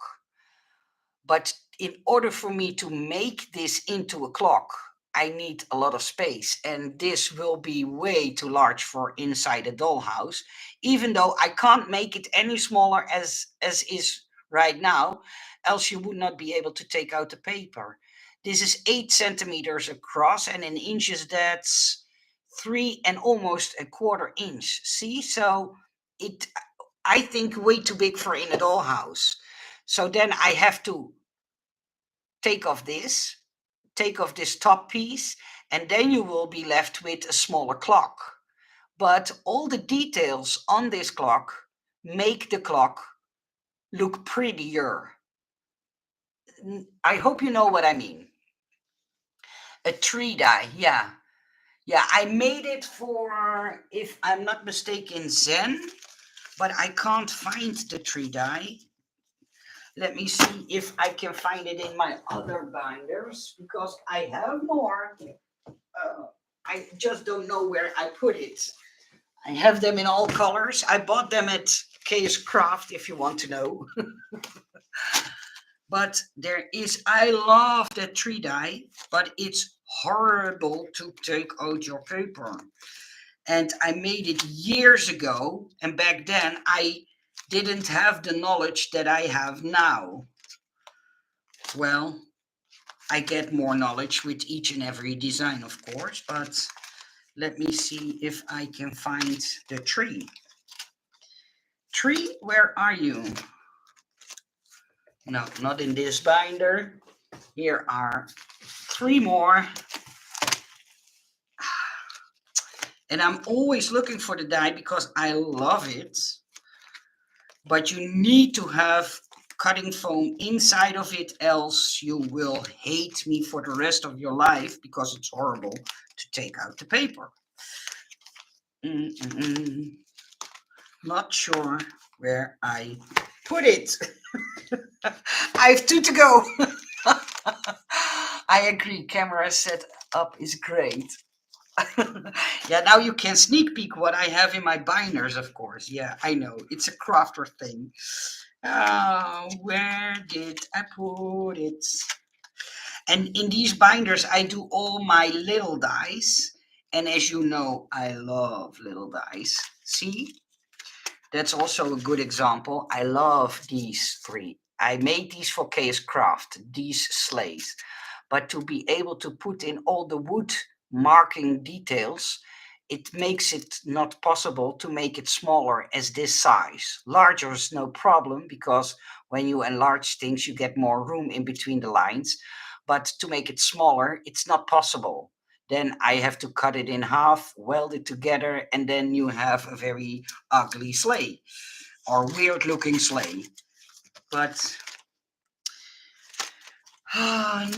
But in order for me to make this into a clock, I need a lot of space, and this will be way too large for inside a dollhouse, even though I can't make it any smaller as is right now, else you would not be able to take out the paper. This is 8 centimeters across, and in inches that's 3 and almost a quarter inch. See, so it, I think, way too big for in a dollhouse. So then I have to take off this top piece, and then you will be left with a smaller clock. But all the details on this clock make the clock look prettier. I hope you know what I mean. A tree die, yeah. Yeah, I made it for, if I'm not mistaken, Zen, but I can't find the tree die. Let me see if I can find it in my other binders, because I have more. I just don't know where I put it. I have them in all colors. I bought them at KS Craft, if you want to know. But there is, I love that tree die, but it's horrible to take out your paper. And I made it years ago, and back then I didn't have the knowledge that I have now. Well, I get more knowledge with each and every design, of course, but let me see if I can find the tree. Tree, where are you? No, not in this binder. Here are 3 more. And I'm always looking for the die because I love it. But you need to have cutting foam inside of it, else you will hate me for the rest of your life, because it's horrible to take out the paper. Not sure where I put it. I have 2 to go. I agree. Camera said up is great. Yeah, now you can sneak peek what I have in my binders, of course. Yeah, I know. It's a crafter thing. Where did I put it? And in these binders, I do all my little dies. And as you know, I love little dies. See? That's also a good example. I love these three. I made these for KS Craft, these sleighs. But to be able to put in all the wood marking details, it makes it not possible to make it smaller as this size. Larger is no problem because when you enlarge things, you get more room in between the lines. But to make it smaller, it's not possible. Then I have to cut it in half, weld it together, and then you have a very ugly sleigh or weird looking sleigh. But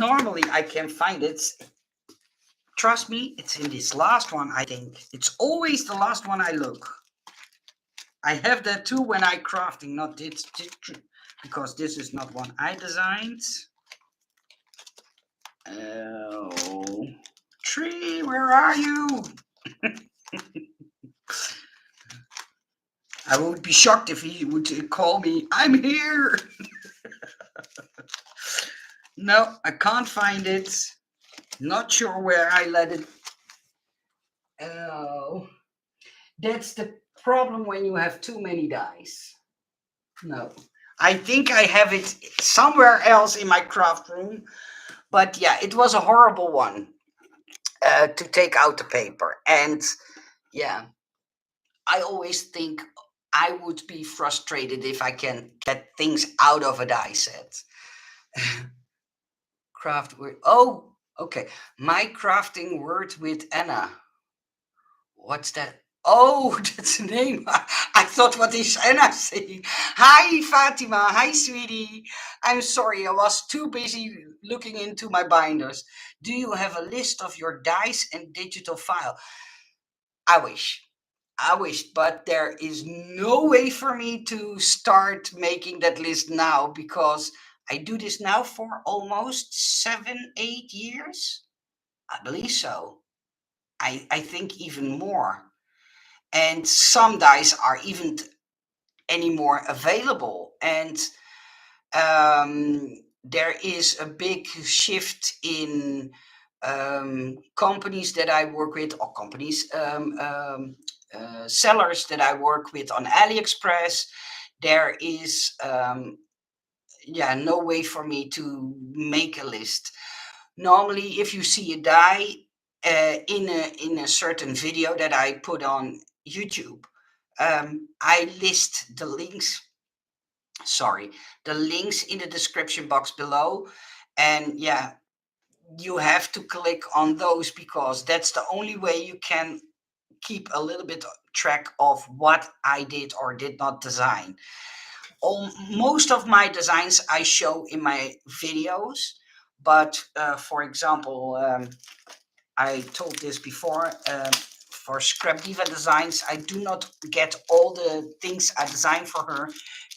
normally I can find it. Trust me, it's in this last one, I think. It's always the last one I look. I have that too when I crafting, not this, because this is not one I designed. Oh, tree, where are you? I would be shocked if he would call me, I'm here. No, I can't find it. Not sure where I let it. Oh, that's the problem when you have too many dice. No, I think I have it somewhere else in my craft room. But yeah, it was a horrible one to take out the paper. And yeah, I always think I would be frustrated if I can get things out of a die set. Craft word. Oh, okay. My crafting word with Anna. What's that? Oh, that's the name. I thought, what is Anna saying? Hi, Fatima. Hi, sweetie. I'm sorry, I was too busy looking into my binders. Do you have a list of your dice and digital file? I wish. I wish, but there is no way for me to start making that list now because I do this now for almost 7, 8 years. I believe so. I think even more. And some dice are even anymore available. And there is a big shift in companies that I work with, or companies, sellers that I work with on AliExpress. There is, yeah, no way for me to make a list. Normally, if you see a die in a certain video that I put on YouTube, I list the links. Sorry, the links in the description box below, and yeah, you have to click on those because that's the only way you can keep a little bit track of what I did or did not design. Most of my designs I show in my videos, but for example, I told this before, for Scrapdiva designs, I do not get all the things I design for her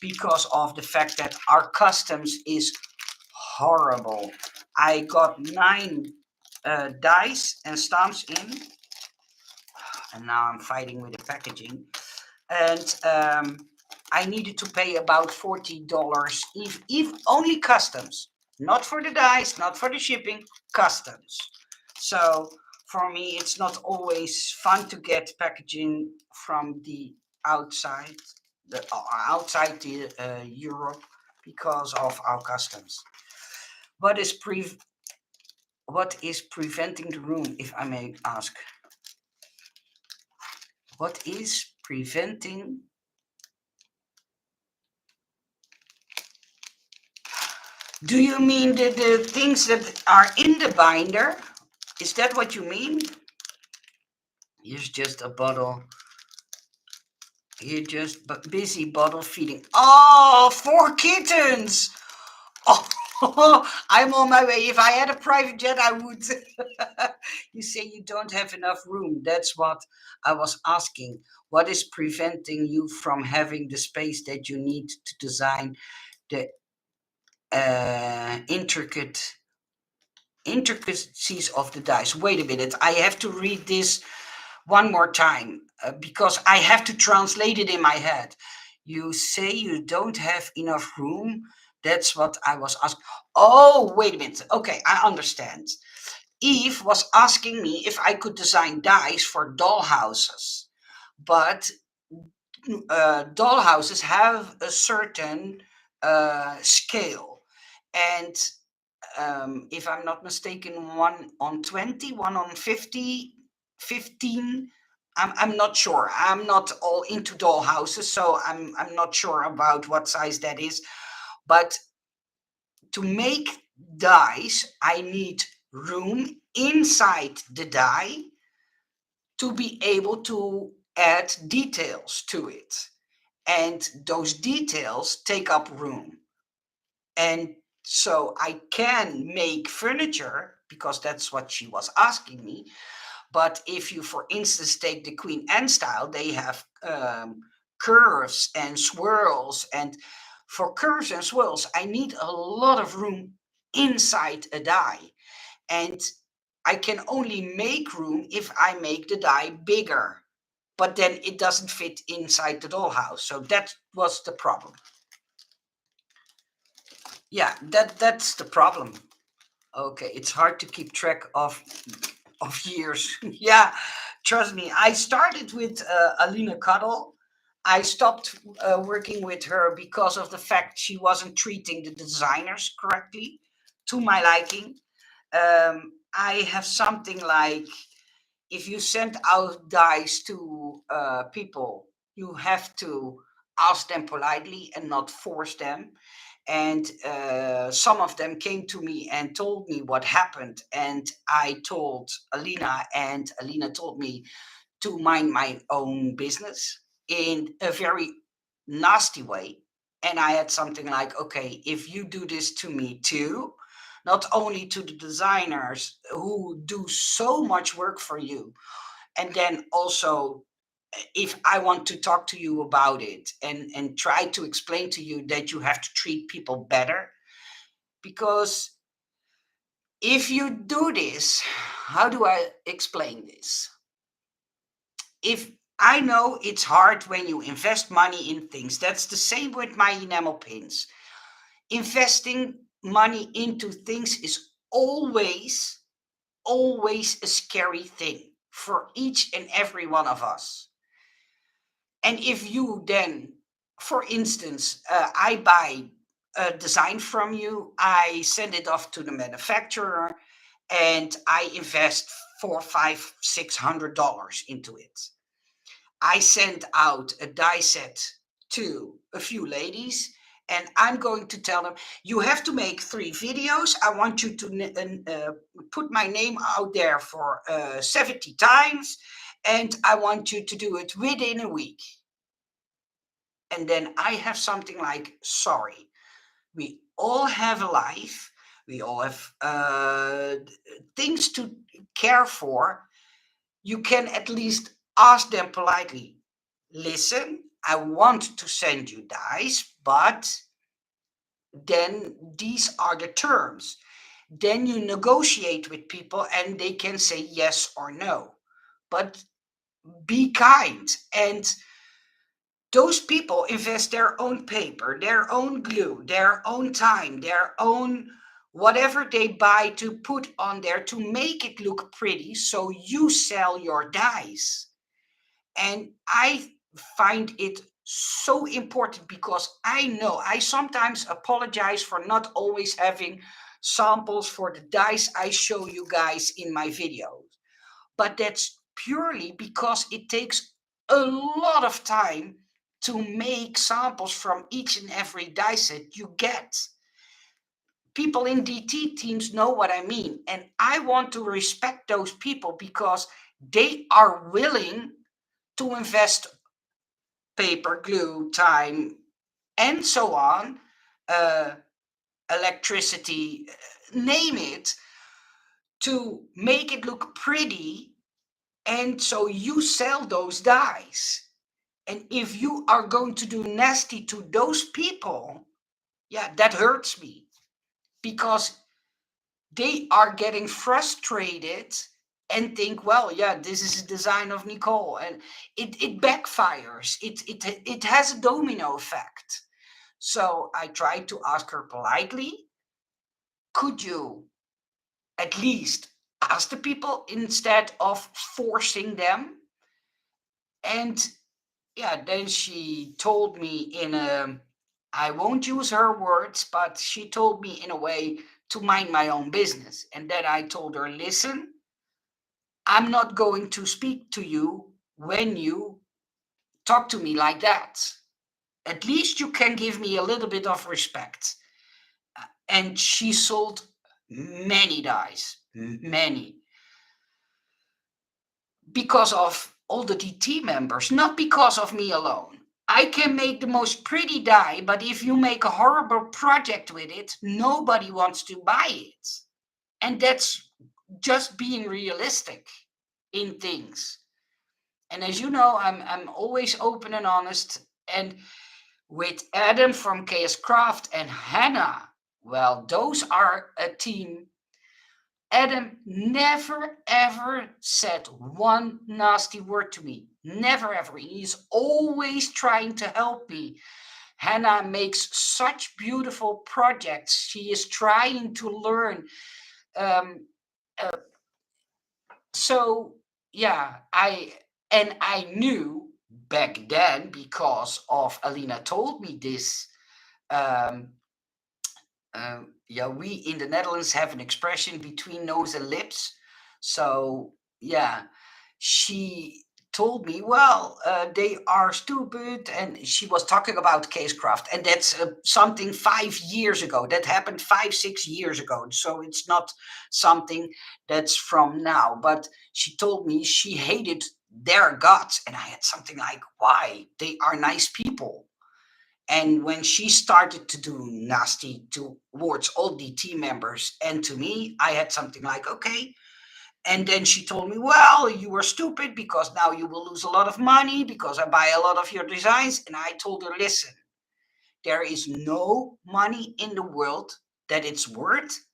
because of the fact that our customs is horrible. I got 9 dies and stamps in, and now I'm fighting with the packaging. And I needed to pay about $40, if only customs, not for the dice, not for the shipping, customs. So for me, it's not always fun to get packaging from the outside, outside the Europe, because of our customs. What is what is preventing the room, if I may ask? What is preventing? Do you mean the things that are in the binder? Is that what you mean? Here's just a bottle. You're just busy bottle feeding. Oh, 4 kittens! Oh, I'm on my way. If I had a private jet, I would. You say you don't have enough room. That's what I was asking. What is preventing you from having the space that you need to design the intricate intricacies of the dice. Wait a minute, I have to read this one more time because I have to translate it in my head. You say you don't have enough room. That's what I was asked. Oh, wait a minute. Okay, I understand. Eve was asking me if I could design dice for doll houses, but doll houses have a certain scale, and if I'm not mistaken, one on 20, one on 50, 15. I'm not sure. I'm not all into doll houses, so I'm not sure about what size that is. But to make dies, I need room inside the die to be able to add details to it. And those details take up room. And so I can make furniture because that's what she was asking me. But if you, for instance, take the Queen Anne style, they have curves and swirls. And for curves and swirls, I need a lot of room inside a die. And I can only make room if I make the die bigger. But then it doesn't fit inside the dollhouse. So that was the problem. Yeah, that's the problem. Okay, it's hard to keep track of years. Yeah, trust me. I started with Alina Cuddle. I stopped working with her because of the fact she wasn't treating the designers correctly, to my liking. I have something like, if you send out dice to people, you have to ask them politely and not force them. And some of them came to me and told me what happened. And I told Alina, and Alina told me to mind my own business in a very nasty way. And I had something like, okay, if you do this to me too, not only to the designers who do so much work for you, and then also if I want to talk to you about it and try to explain to you that you have to treat people better, because if you do this, how do I explain this? If I know it's hard when you invest money in things, that's the same with my enamel pins. Investing money into things is always a scary thing for each and every one of us. And if you then, for instance, I buy a design from you, I send it off to the manufacturer, and I invest four, five, $600 into it. I send out a die set to a few ladies, and I'm going to tell them, you have to make 3 videos. I want you to put my name out there for 70 times, and I want you to do it within a week. And then I have something like, sorry, we all have a life, we all have things to care for. You can at least ask them politely, listen, I want to send you dice, but then these are the terms. Then you negotiate with people and they can say yes or no. But be kind. And those people invest their own paper, their own glue, their own time, their own whatever they buy to put on there to make it look pretty so you sell your dies. And I find it so important because I know I sometimes apologize for not always having samples for the dice I show you guys in my videos. But that's purely because it takes a lot of time to make samples from each and every die set you get. People in DT teams know what I mean. And I want to respect those people because they are willing to invest paper, glue, time, and so on, uh, electricity, name it, to make it look pretty. And so you sell those dies. And if you are going to do nasty to those people, yeah, that hurts me because they are getting frustrated and think, well, yeah, this is a design of Nicole, and it backfires. It has a domino effect. So I tried to ask her politely, could you at least ask the people instead of forcing them? And yeah, then she told me in a, I won't use her words, but she told me in a way to mind my own business. And then I told her, listen, I'm not going to speak to you when you talk to me like that. At least you can give me a little bit of respect. And she sold many dies, many, because of all the DT members, not because of me alone. I can make the most pretty die, but if you make a horrible project with it, nobody wants to buy it. And that's just being realistic in things. And as you know, I'm always open and honest. And with Adam from KS Craft and Hannah, well, those are a team. Adam never ever said one nasty word to me. Never ever. He's always trying to help me. Hannah makes such beautiful projects. She is trying to learn. Um, uh, so yeah, I knew back then because of Alina told me this. Um, yeah, we in the Netherlands have an expression between nose and lips. So yeah, she told me, well, they are stupid, and she was talking about casecraft, and that's something 5 years ago. That happened 5, 6 years ago. So it's not something that's from now. But she told me she hated their guts, and I had something like, why? They are nice people. And when she started to do nasty towards all the team members and to me, I had something like, okay. And then she told me, well, you were stupid because now you will lose a lot of money because I buy a lot of your designs. And I told her, listen, there is no money in the world that it's worth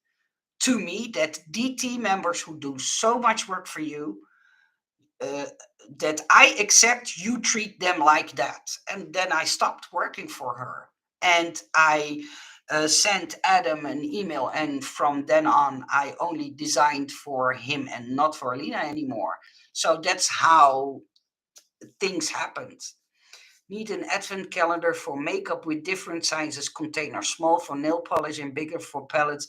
to me that DT members who do so much work for you, uh, that I accept you treat them like that. And then I stopped working for her. And I sent Adam an email. And from then on, I only designed for him and not for Alina anymore. So that's how things happened. Need an advent calendar for makeup with different sizes container, small for nail polish and bigger for palettes.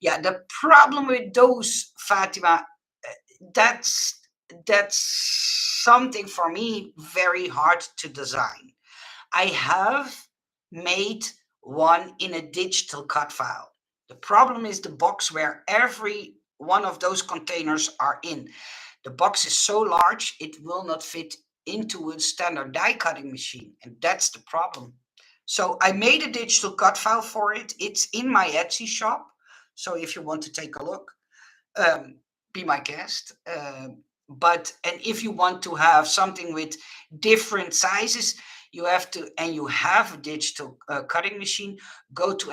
Yeah, the problem with those, Fatima, that's that's something for me very hard to design. I have made one in a digital cut file. The problem is the box where every one of those containers are in. The box is so large it will not fit into a standard die cutting machine, and that's the problem. So I made a digital cut file for it. It's in my Etsy shop. So if you want to take a look, um, be my guest. But and if you want to have something with different sizes, you have to, and you have a digital cutting machine, go to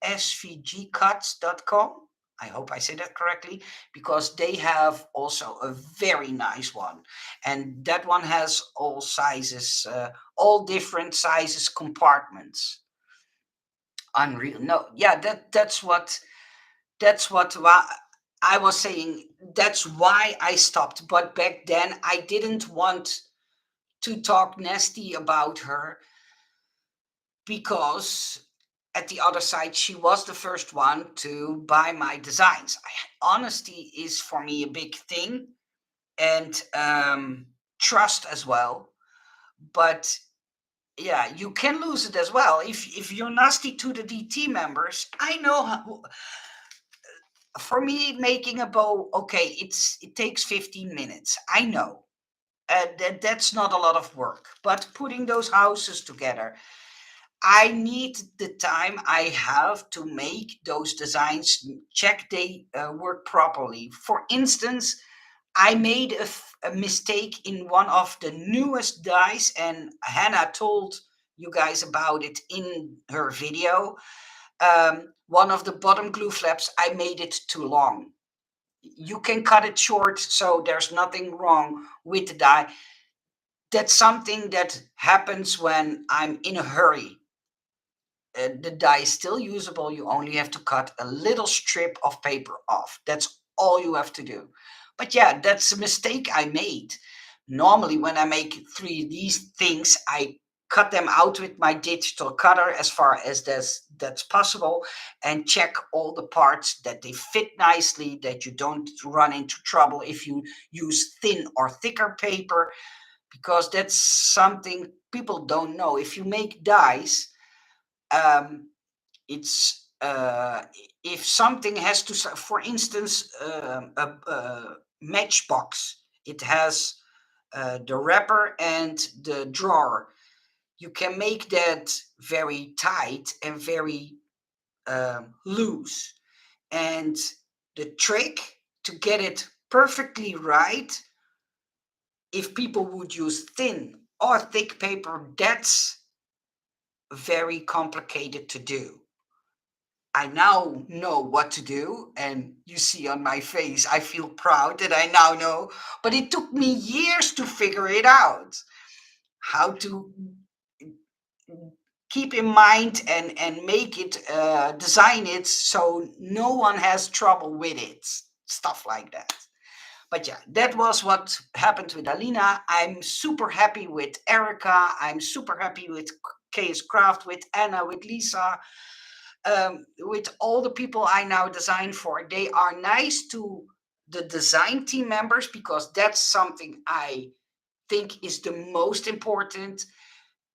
svgcuts.com. I hope I say that correctly, because they have also a very nice one, and that one has all sizes, all different sizes compartments. Unreal. No, yeah, that's what I was saying. That's why I stopped. But back then, I didn't want to talk nasty about her because at the other side, she was the first one to buy my designs. Honesty is for me a big thing, and trust as well. But yeah, you can lose it as well if you're nasty to the DT members. I know how, for me making a bow, okay, it takes 15 minutes, I know. That's not a lot of work, but putting those houses together, I need the time I have to make those designs, check they work properly. For instance, I made a mistake in one of the newest dies, and Hannah told you guys about it in her video. One of the bottom glue flaps, I made it too long. You can cut it short, so there's nothing wrong with the die. That's something that happens when I'm in a hurry. The die is still usable. You only have to cut a little strip of paper off. That's all you have to do. But yeah, that's a mistake I made. Normally, when I make 3D things, I cut them out with my digital cutter as far as that's possible, and check all the parts that they fit nicely, that you don't run into trouble if you use thin or thicker paper, because that's something people don't know. If you make dies, um, it's if something has to, for instance, a matchbox, it has the wrapper and the drawer. You can make that very tight and very loose, and the trick to get it perfectly right, if people would use thin or thick paper, that's very complicated to do. I now know what to do, and you see on my face, I feel proud that I now know. But it took me years to figure it out, how to keep in mind and make it, design it so no one has trouble with it, stuff like that. But yeah, that was what happened with Alina. I'm super happy with Erica. I'm super happy with KS Craft, with Anna, with Lisa, with all the people I now design for. They are nice to the design team members, because that's something I think is the most important.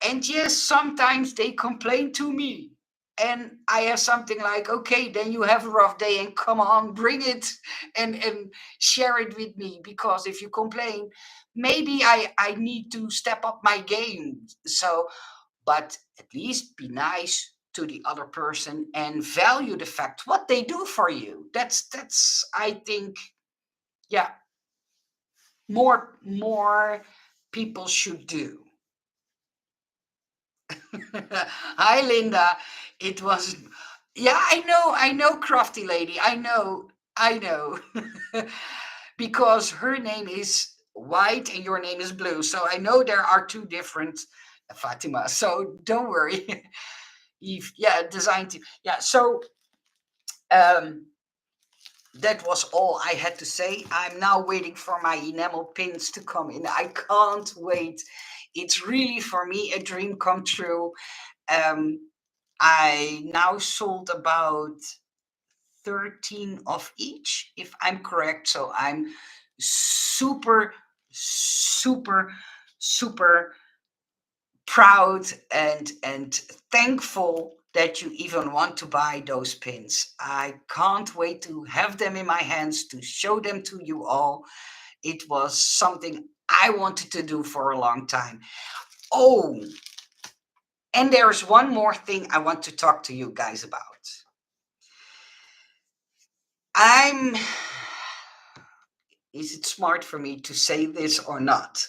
And yes, sometimes they complain to me. And I have something like, okay, then you have a rough day and come on, bring it and share it with me. Because if you complain, maybe I need to step up my game. So, but at least be nice to the other person and value the fact what they do for you. That's I think, yeah, more people should do. Hi, Linda. It was, yeah, I know, crafty lady. I know. Because her name is white and your name is blue. So I know there are two different Fatima. So don't worry. Eve, yeah, design team. Yeah, so um, that was all I had to say. I'm now waiting for my enamel pins to come in. I can't wait. It's really for me a dream come true. Um, I now sold about 13 of each, if I'm correct. So I'm super, super, super proud and thankful that you even want to buy those pins. I can't wait to have them in my hands to show them to you all. It was something I wanted to do for a long time. Oh, and there's one more thing I want to talk to you guys about. I'm Is it smart for me to say this or not?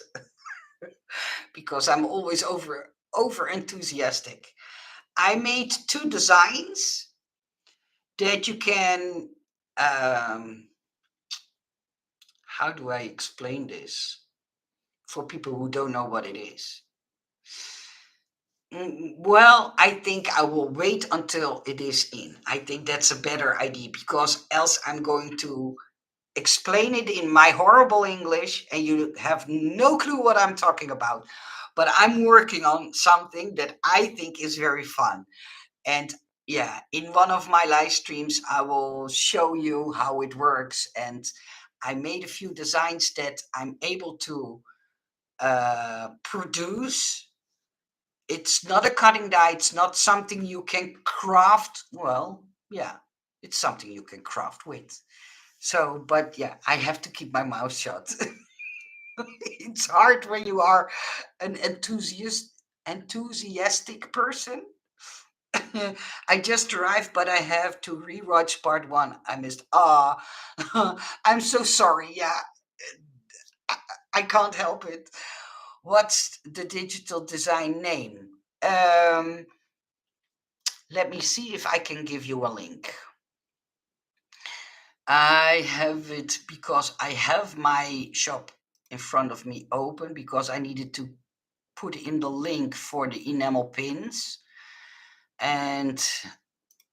Because I'm always over enthusiastic. I made two designs that you can, um, how do I explain this for people who don't know what it is? Well, I think I will wait until it is in. I think that's a better idea, because else I'm going to explain it in my horrible English and you have no clue what I'm talking about. But I'm working on something that I think is very fun. And yeah, in one of my live streams, I will show you how it works. And I made a few designs that I'm able to produce. It's not a cutting die, it's not something you can craft. Well, yeah, it's something you can craft with. So, but yeah, I have to keep my mouth shut. It's hard when you are an enthusiastic person. I just arrived, but I have to rewatch part one. I missed. Ah, I'm so sorry. Yeah, I, I can't help it. What's the digital design name? Um, Let me see if I can give you a link. I have it because I have my shop in front of me open because I needed to put in the link for the enamel pins. And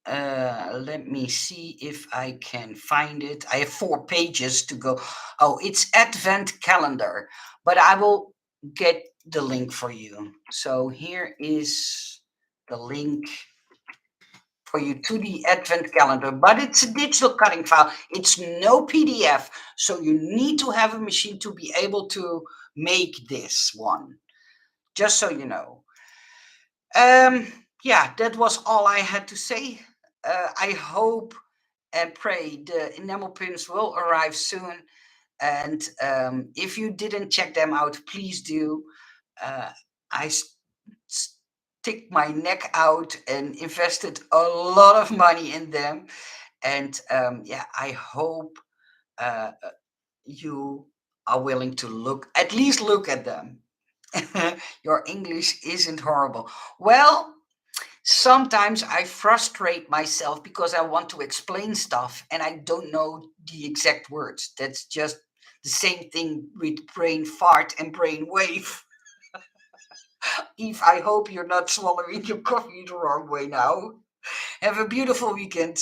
let me see if I can find it. I have 4 pages to go. Oh, it's Advent calendar, but I will get the link for you. So here is the link for you to the Advent calendar, but it's a digital cutting file. It's no PDF, so you need to have a machine to be able to make this one. Just so you know. Um, yeah, that was all I had to say. I hope and pray the enamel pins will arrive soon. And if you didn't check them out, please do. Uh, I stick my neck out and invested a lot of money in them. And yeah, I hope uh, you are willing to at least look at them. Your English isn't horrible. Well, sometimes I frustrate myself because I want to explain stuff and I don't know the exact words. That's just the same thing with brain fart and brain wave. Eve, I hope you're not swallowing your coffee the wrong way now. Have a beautiful weekend.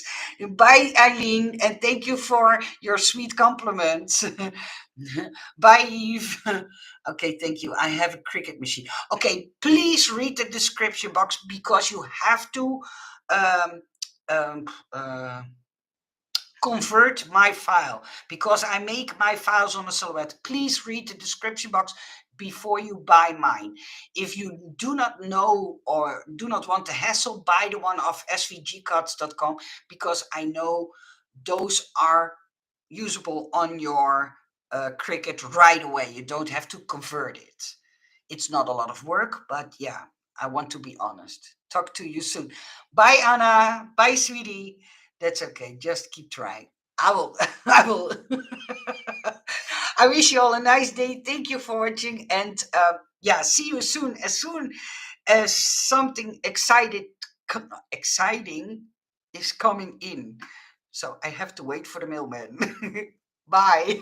Bye, Eileen, and thank you for your sweet compliments. Bye, Eve. Okay, thank you. I have a cricket machine. Okay, please read the description box because you have to um, um, uh, convert my file because I make my files on a silhouette. Please read the description box before you buy mine. If you do not know or do not want the hassle, buy the one of svgcuts.com because I know those are usable on your Cricut right away. You don't have to convert it. It's not a lot of work, but yeah, I want to be honest. Talk to you soon. Bye, Anna. Bye, sweetie. That's okay. Just keep trying. I will. I will. I wish you all a nice day. Thank you for watching. And yeah, see you soon. As soon as something exciting is coming in. So I have to wait for the mailman. Bye.